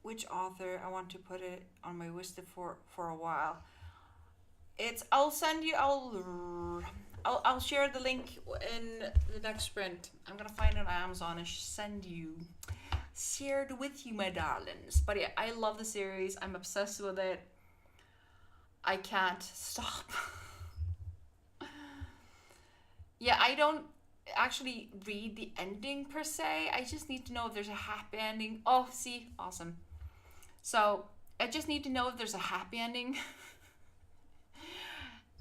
Which author? I want to put it on my list for a while. I'll send you. I'll share the link in the next sprint. I'm gonna find it on Amazon and share it with you, my darlings. But yeah, I love the series. I'm obsessed with it. I can't stop. Yeah, I don't actually read the ending per se. I just need to know if there's a happy ending. Oh, see, awesome. So I just need to know if there's a happy ending.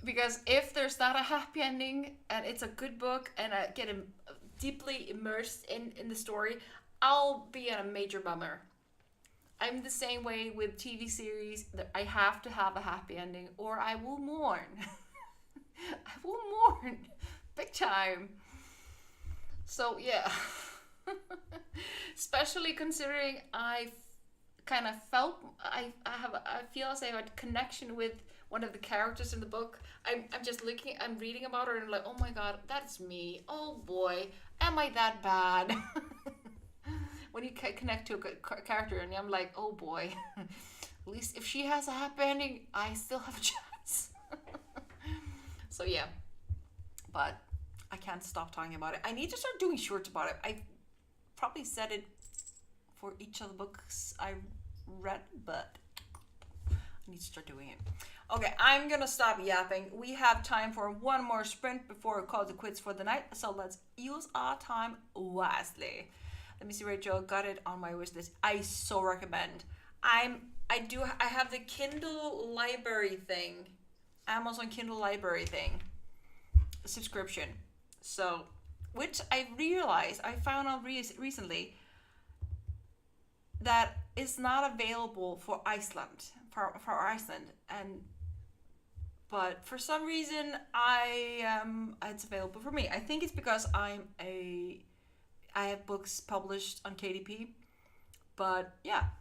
Because if there's not a happy ending and it's a good book and I get deeply immersed in the story, I'll be in a major bummer. I'm the same way with TV series that I have to have a happy ending or I will mourn. I will mourn big time. So yeah. Especially considering I kind of felt I feel as I have a connection with one of the characters in the book. I'm just looking, I'm reading about her and I'm like, oh my god, that's me. Oh boy, am I that bad? When you connect to a character and I'm like, oh boy, at least if she has a happy ending, I still have a chance. So yeah, but I can't stop talking about it. I need to start doing shorts about it. I probably said it for each of the books I read, but I need to start doing it. Okay, I'm gonna stop yapping. We have time for one more sprint before we call it quits for the night, so let's use our time wisely. Let me see, Rachel, got it on my wish list. I so recommend. I have the Kindle library thing, Amazon Kindle library thing, subscription. So, which I realized, I found out recently that is not available for Iceland, for Iceland, but for some reason it's available for me. I think it's because I have books published on KDP, but yeah,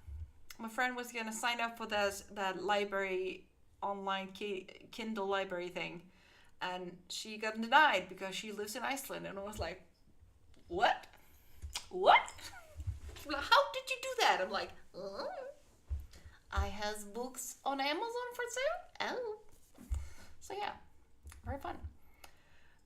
my friend was gonna sign up for that library online Kindle library thing, and she got denied because she lives in Iceland, and I was like, what? How did you do that? I'm like, I has books on Amazon for sale. Oh, so yeah, very fun.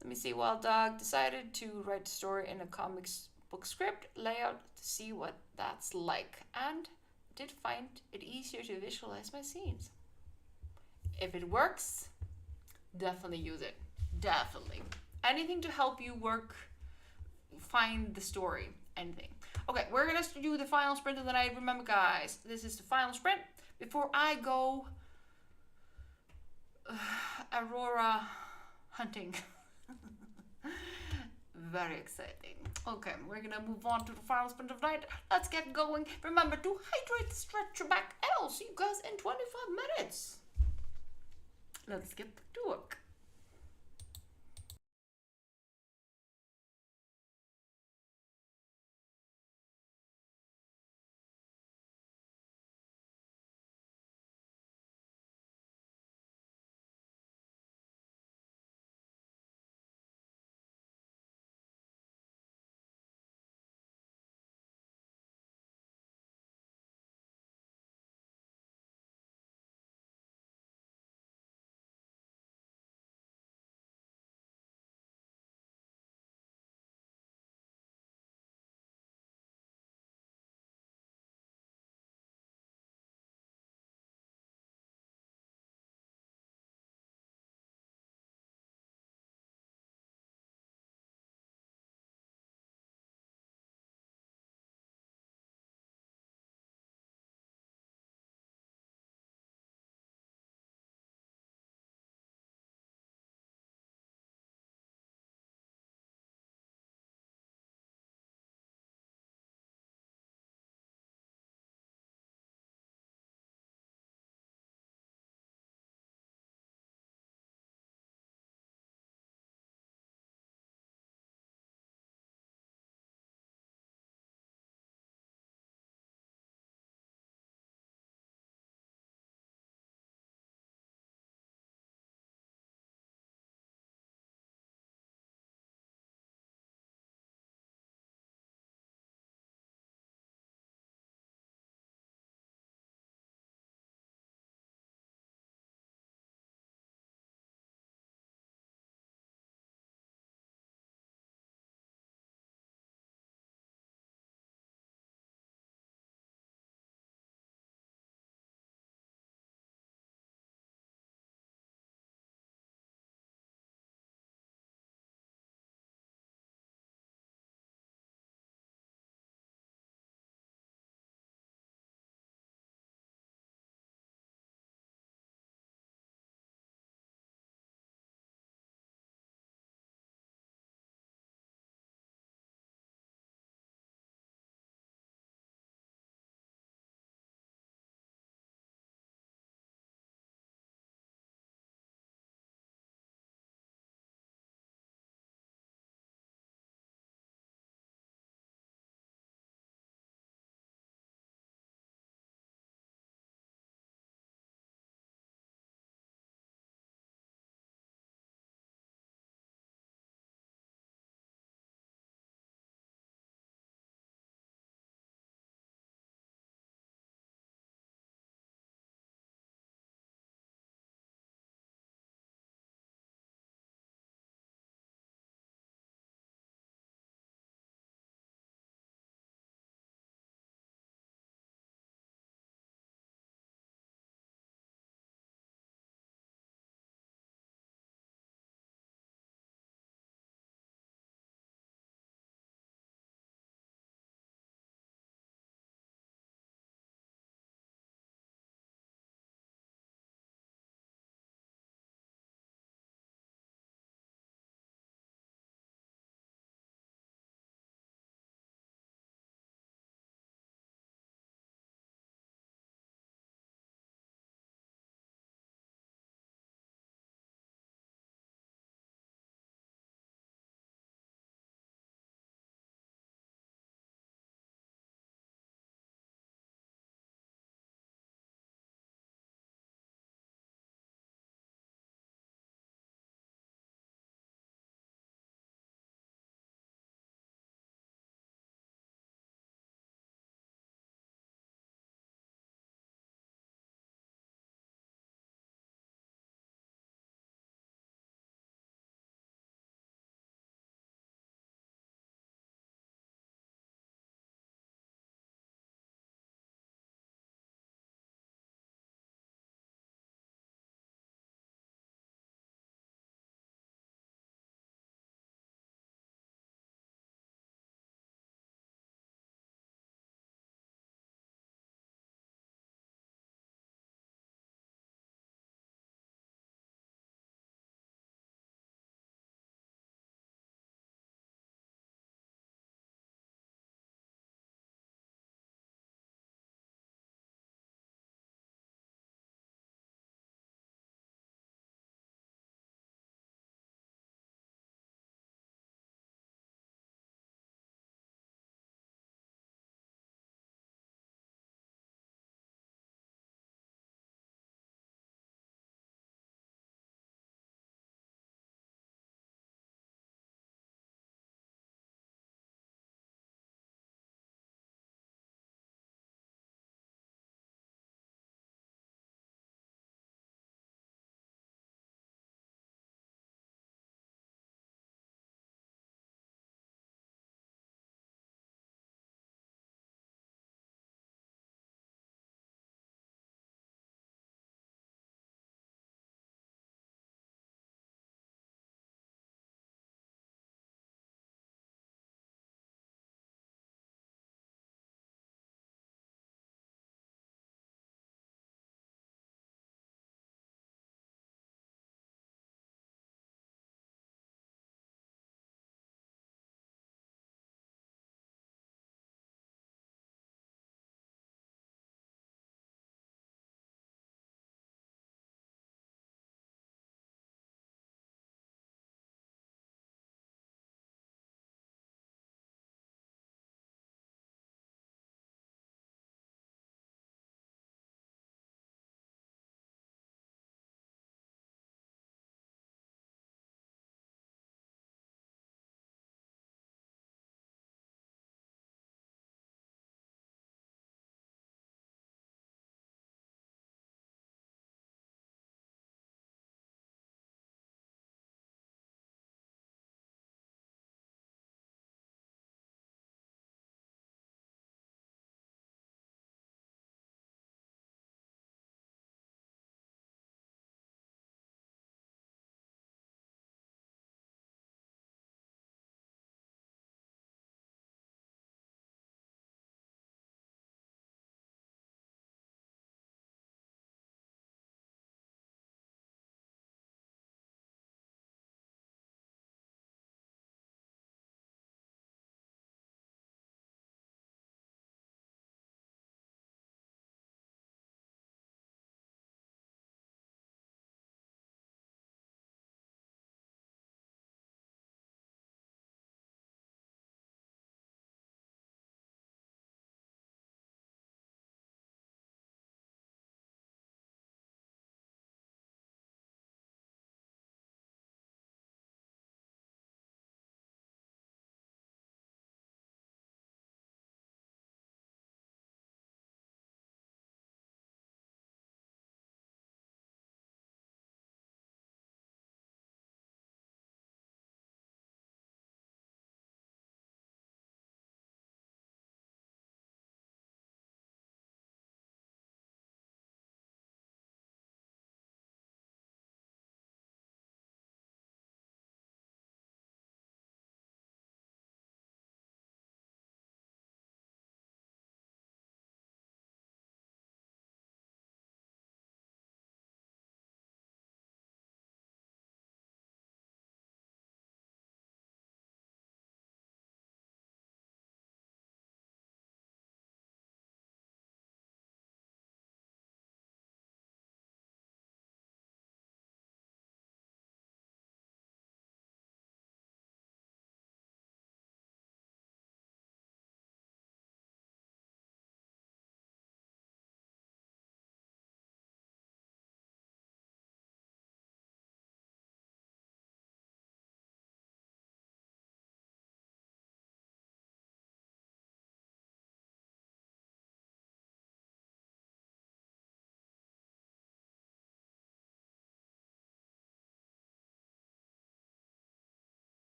Let me see. Wild Dog decided to write the story in a comics book script layout to see what that's like, and did find it easier to visualize my scenes. If it works, definitely use it. Definitely. Anything to help you find the story. Anything. Okay, we're gonna do the final sprint of the night. Remember, guys, this is the final sprint before I go Aurora hunting. Very exciting. Okay, we're gonna move on to the final sprint of the night. Let's get going. Remember to hydrate, stretch your back, and I'll see you guys in 25 minutes. Let's get to work.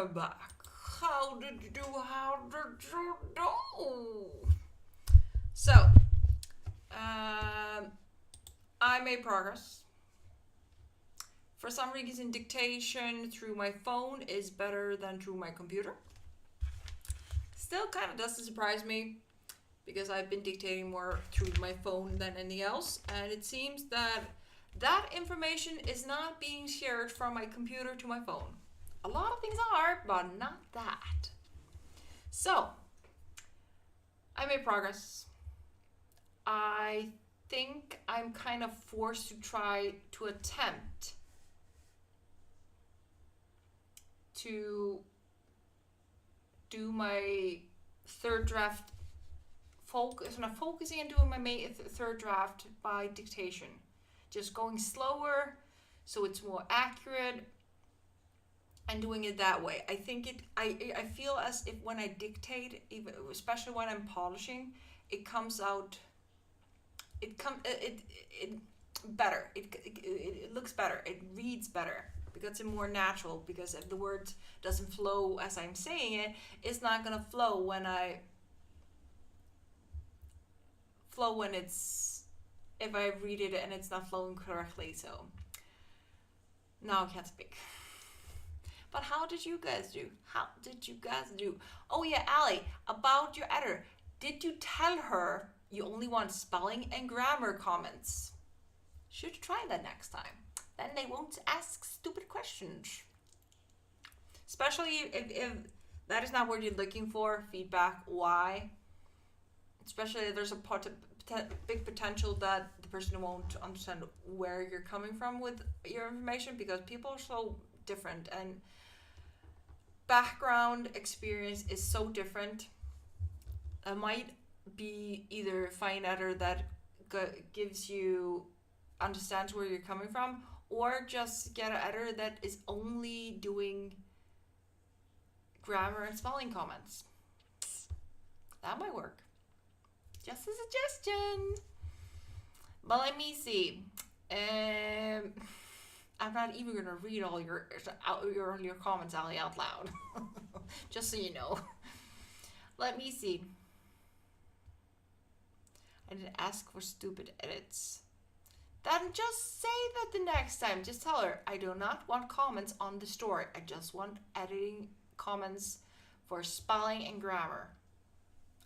you're back. How did you do? How did you do? So, I made progress. For some reason, dictation through my phone is better than through my computer. Still kind of doesn't surprise me because I've been dictating more through my phone than anything else. And it seems that that information is not being shared from my computer to my phone. A lot of things are, but not that. So, I made progress. I think I'm kind of forced to try to attempt to do my third draft focusing on doing my third draft by dictation. Just going slower so it's more accurate and doing it that way. I think I feel as if when I dictate, even especially when I'm polishing, it comes out better. It looks better. It reads better because it's more natural. Because if the word doesn't flow as I'm saying it, it's not gonna flow when if I read it and it's not flowing correctly. So now I can't speak. But how did you guys do? Oh yeah, Ali, about your editor. Did you tell her you only want spelling and grammar comments? Should try that next time. Then they won't ask stupid questions. Especially if that is not what you're looking for, feedback, why. Especially if there's a big potential that the person won't understand where you're coming from with your information, because people are so different and background experience is so different. I might be either find editor that gives you understands where you're coming from, or just get an editor that is only doing grammar and spelling comments. That might work. Just a suggestion. But let me see. I'm not even gonna read all your comments, Ali, out loud. Just so you know. Let me see. I didn't ask for stupid edits. Then just say that the next time. Just tell her, I do not want comments on the story. I just want editing comments for spelling and grammar.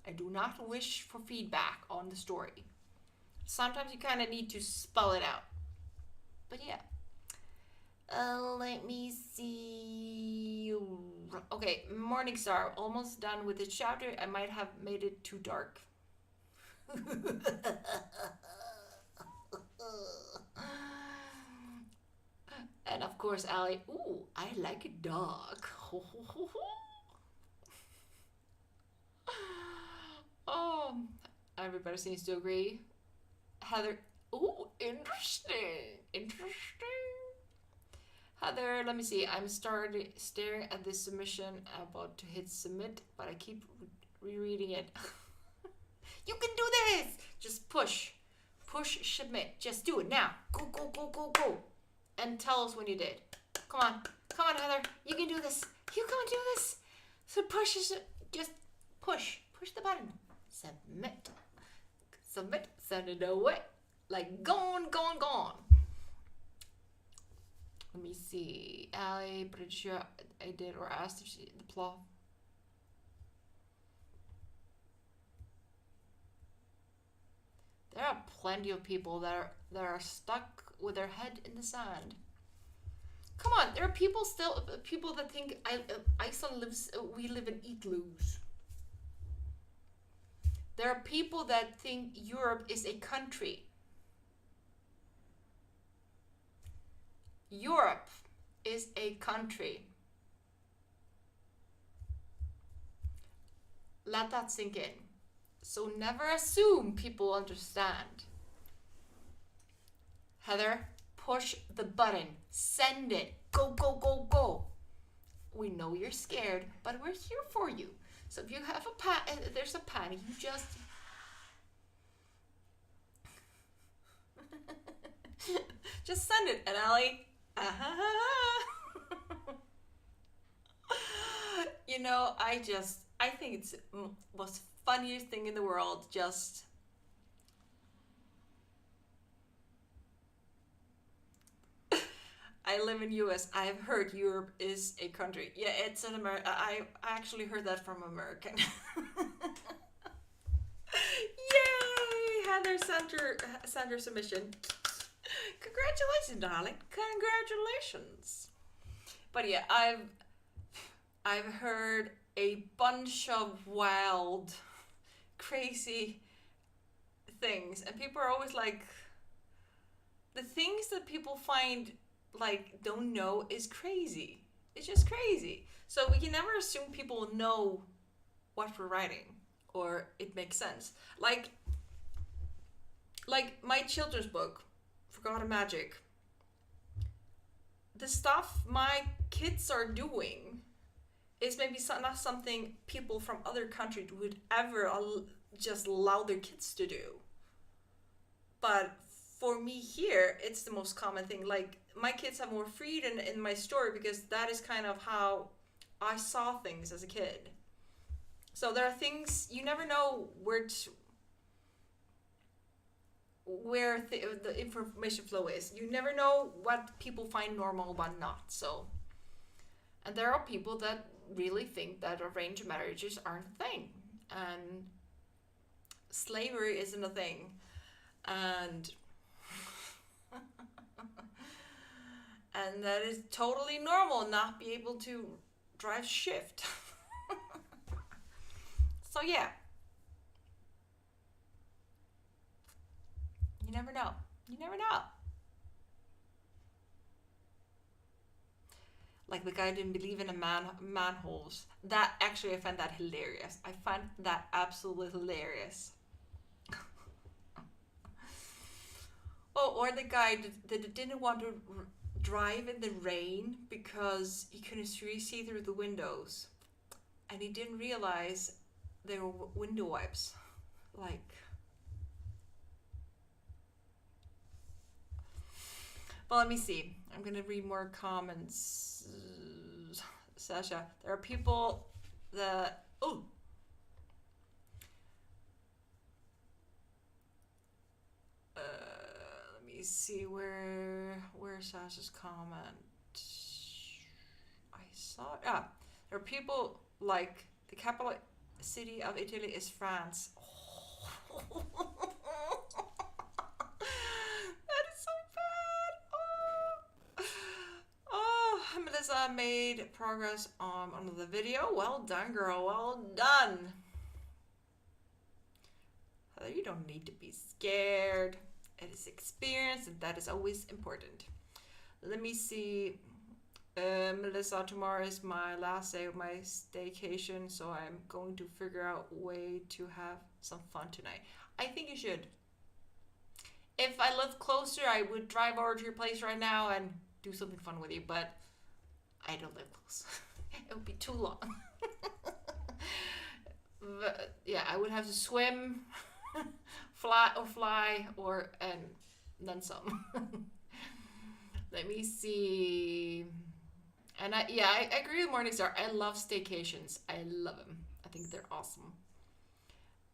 I do not wish for feedback on the story. Sometimes you kind of need to spell it out. But yeah. Let me see. Okay, Morningstar. Almost done with the chapter. I might have made it too dark. And of course, Ali. Ooh, I like it dark. Oh, everybody seems to agree. Heather. Ooh, interesting. Heather, let me see. I'm staring at this submission. I'm about to hit submit, but I keep rereading it. You can do this! Just push. Push submit. Just do it now. Go. And tell us when you did. Come on, Heather. You can do this. You can do this. So push. Just push. Push the button. Submit. Send it away. Like gone. Let me see. Ali, pretty sure I did or asked if she the plot. There are plenty of people that are stuck with their head in the sand. Come on, there are people that think Iceland we live in igloos. There are people that think Europe is a country. Europe is a country. Let that sink in. So never assume people understand. Heather, push the button. Send it. Go. We know you're scared, but we're here for you. So if you have there's a panic, you just... just send it. And Ali... I think it's most funniest thing in the world. Just I live in US. I have heard Europe is a country. Yeah, it's an America. I actually heard that from American. Yay! Heather sent her submission. Congratulations, darling. Congratulations. But yeah, I've heard a bunch of wild, crazy things, and people are always like, the things that people find like don't know is crazy. It's just crazy. So we can never assume people know what we're writing or it makes sense. Like my children's book, Forgotten Magic. The stuff my kids are doing is maybe not something people from other countries would ever just allow their kids to do. But for me here, it's the most common thing. Like, my kids have more freedom in my story because that is kind of how I saw things as a kid. So there are things you never know where the information flow is. You never know what people find normal, but not. So, and there are people that really think that arranged marriages aren't a thing, and slavery isn't a thing, and and that is totally normal not be able to drive shift. So yeah, you never know. You never know. Like the guy didn't believe in manholes. That actually, I find that hilarious. I find that absolutely hilarious. Oh, or the guy that didn't want to drive in the rain because he couldn't see through the windows, and he didn't realize they were window wipes. Like, well, let me see. I'm gonna read more comments. Sasha, there are people that let me see where Sasha's comment. I saw there are people like the capital city of Italy is France. Oh. That is so bad. Oh, Melissa made progress on the video. Well done, girl. Well done. You don't need to be scared. It is experience, and that is always important. Let me see. Melissa, tomorrow is my last day of my staycation, so I'm going to figure out a way to have some fun tonight. I think you should. If I lived closer, I would drive over to your place right now and do something fun with you, but I don't live close. It would be too long. But, yeah, I would have to swim, fly, and then some. Let me see. And I agree with Morningstar. I love staycations. I love them. I think they're awesome.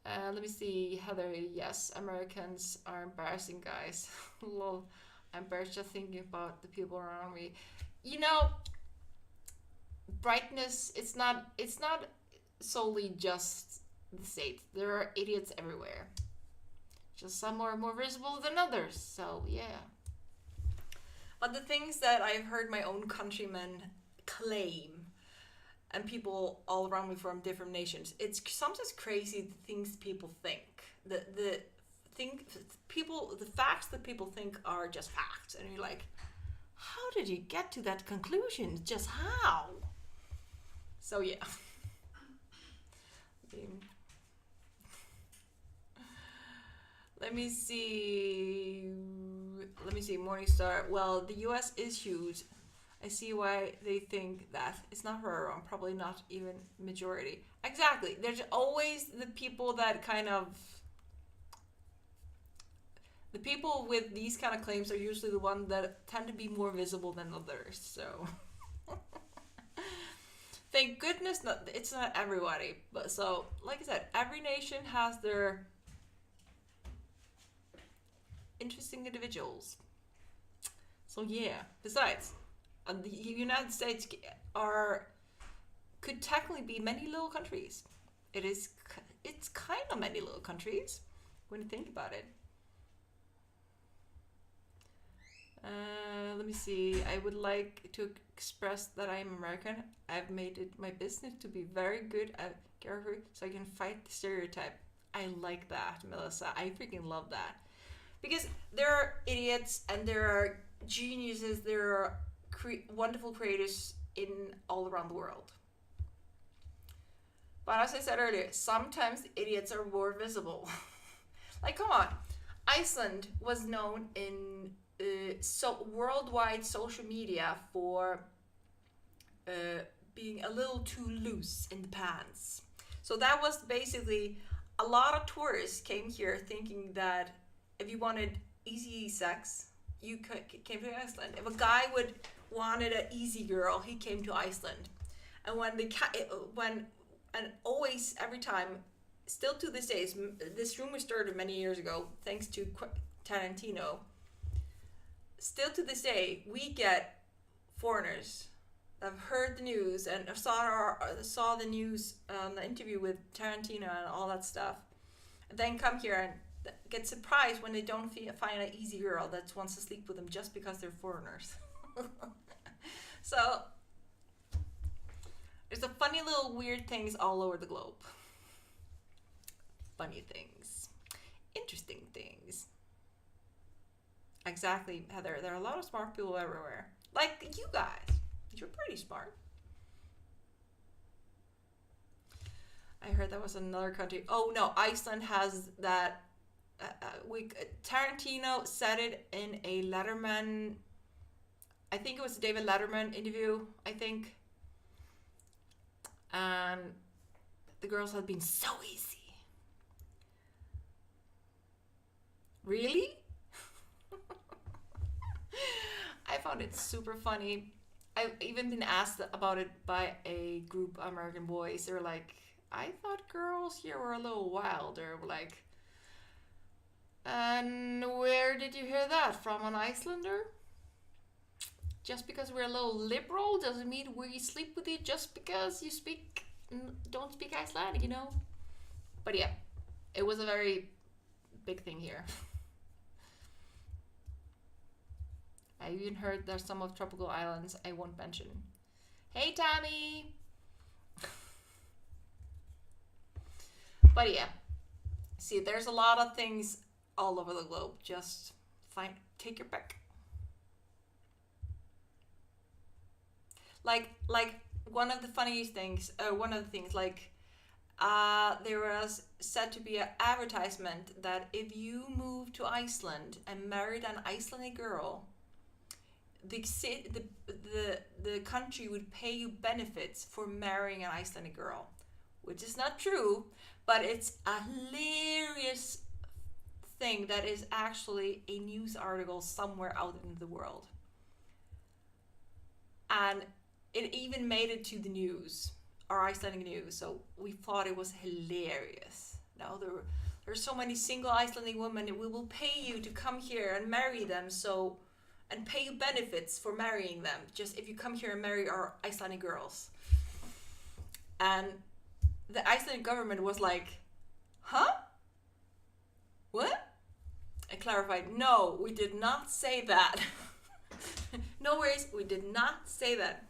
Let me see. Heather, yes, Americans are embarrassing guys. Lol. I'm embarrassed just thinking about the people around me. Brightness, it's not solely just the States. There are idiots everywhere. Just some are more visible than others. So, yeah. But the things that I've heard my own countrymen claim, and people all around me from different nations, it's sometimes crazy the things people think. The facts that people think are just facts, and you're like, how did you get to that conclusion? Just how? So yeah. Let me see. Morningstar. Well, the US is huge. I see why they think that. It's not very wrong. Probably not even majority. Exactly. There's always the people that kind of... The people with these kind of claims are usually the ones that tend to be more visible than others. So... thank goodness it's not everybody. But so, like I said, every nation has their interesting individuals. So yeah. Besides, the United States could technically be many little countries. It's kind of many little countries when you think about it. Let me see. I would like to express that I am American. I've made it my business to be very good at character so I can fight the stereotype. I like that, Melissa. I freaking love that. Because there are idiots and there are geniuses, there are wonderful creators in all around the world. But as I said earlier, sometimes the idiots are more visible. Like, come on. Iceland was known in worldwide social media for being a little too loose in the pants. So that was basically a lot of tourists came here thinking that if you wanted easy sex, you came to Iceland. If a guy wanted an easy girl, he came to Iceland. And always every time, still to this day, this rumor started many years ago thanks to Tarantino. Still to this day, we get foreigners that have heard the news and saw the news, the interview with Tarantino and all that stuff, and then come here and get surprised when they don't find an easy girl that wants to sleep with them just because they're foreigners. So there's a funny little weird things all over the globe. Funny things, interesting things. Exactly, Heather. There are a lot of smart people everywhere. Like you guys. You're pretty smart. I heard that was another country. Oh no, Iceland has that. Tarantino said it in a Letterman. I think it was a David Letterman interview. I think. And the girls had been so easy. Really? I found it super funny. I've even been asked about it by a group of American boys. They were like, I thought girls here were a little wilder. We're like, and where did you hear that? From an Icelander? Just because we're a little liberal doesn't mean we sleep with you just because you don't speak Icelandic, you know? But yeah, it was a very big thing here. I even heard there's some of tropical islands I won't mention. Hey, Tommy! But yeah, see, there's a lot of things all over the globe. Just take your pick. Like one of the funniest things, like there was said to be an advertisement that if you moved to Iceland and married an Icelandic girl, the country would pay you benefits for marrying an Icelandic girl, which is not true, but it's a hilarious thing that is actually a news article somewhere out in the world. And it even made it to the news, our Icelandic news, so we thought it was hilarious. Now there's so many single Icelandic women, we will pay you to come here and marry them, and pay you benefits for marrying them, just if you come here and marry our Icelandic girls. And the Icelandic government was like, huh? What? I clarified, no, we did not say that. No worries, we did not say that.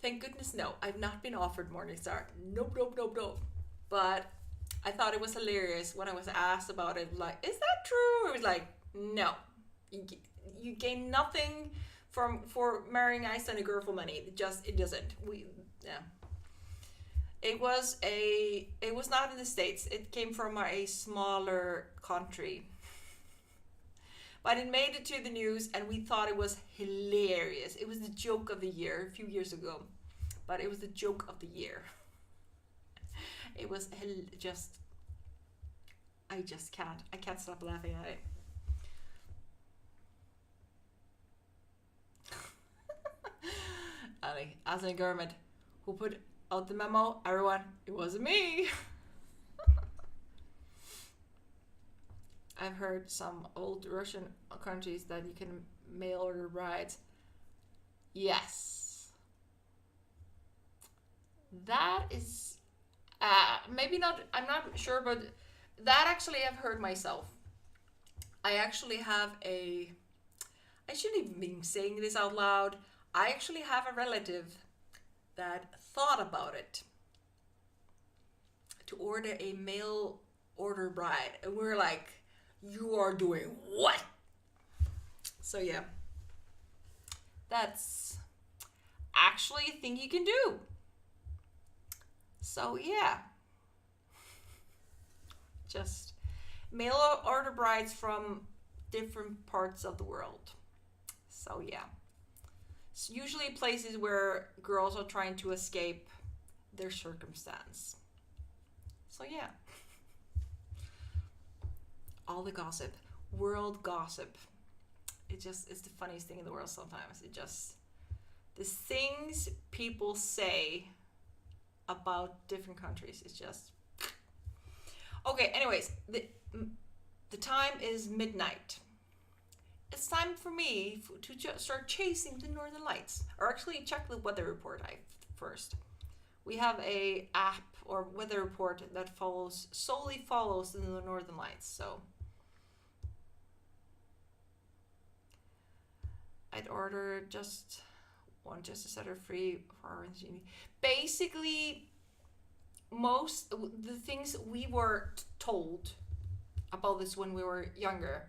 Thank goodness, no. I've not been offered Morningstar. Nope. But I thought it was hilarious when I was asked about it. Like, is that true? It was like, no. You gain nothing for marrying an Icelandic girl for money. It doesn't. It was not in the States. It came from a smaller country. But it made it to the news, and we thought it was hilarious. It was the joke of the year a few years ago. But it was the joke of the year. It was I just can't. I can't stop laughing at it. As a government, Who put out the memo? Everyone, it wasn't me. I've heard some old Russian countries that you can mail order brides. Yes. That is maybe not, I'm not sure, but that actually I've heard myself. I actually have I shouldn't even be saying this out loud. I actually have a relative that thought about it to order a mail order bride. And we're like, you are doing what? So yeah, that's actually a thing you can do. So yeah, just mail order brides from different parts of the world. So yeah, it's usually places where girls are trying to escape their circumstance. So yeah, all the gossip, world gossip. It's the funniest thing in the world sometimes. The things people say about different countries is just okay. Anyways, the time is midnight. It's time for me to start chasing the northern lights, or actually check the weather report first. We have a app or weather report that solely follows the northern lights. So I'd order just to set her free for our Genie. Basically, most the things we were told about this when we were younger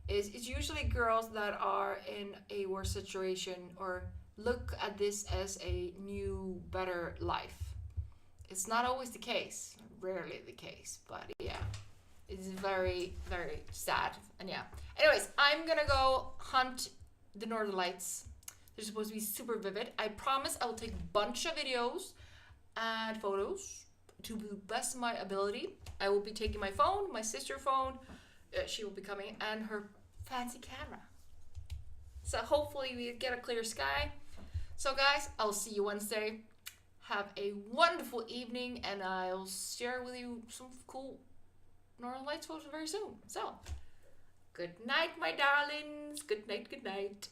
is it's usually girls that are in a worse situation or look at this as a new, better life. It's not always the case, rarely the case, but yeah, it's very, very sad. And yeah, anyways, I'm gonna go hunt the northern lights. They're supposed to be super vivid. I promise I will take a bunch of videos and photos to the best of my ability. I will be taking my phone, my sister's phone, she will be coming, and her fancy camera. So hopefully we get a clear sky. So guys, I'll see you Wednesday. Have a wonderful evening, and I'll share with you some cool Northern Lights photos very soon. So, good night, my darlings. Good night, good night.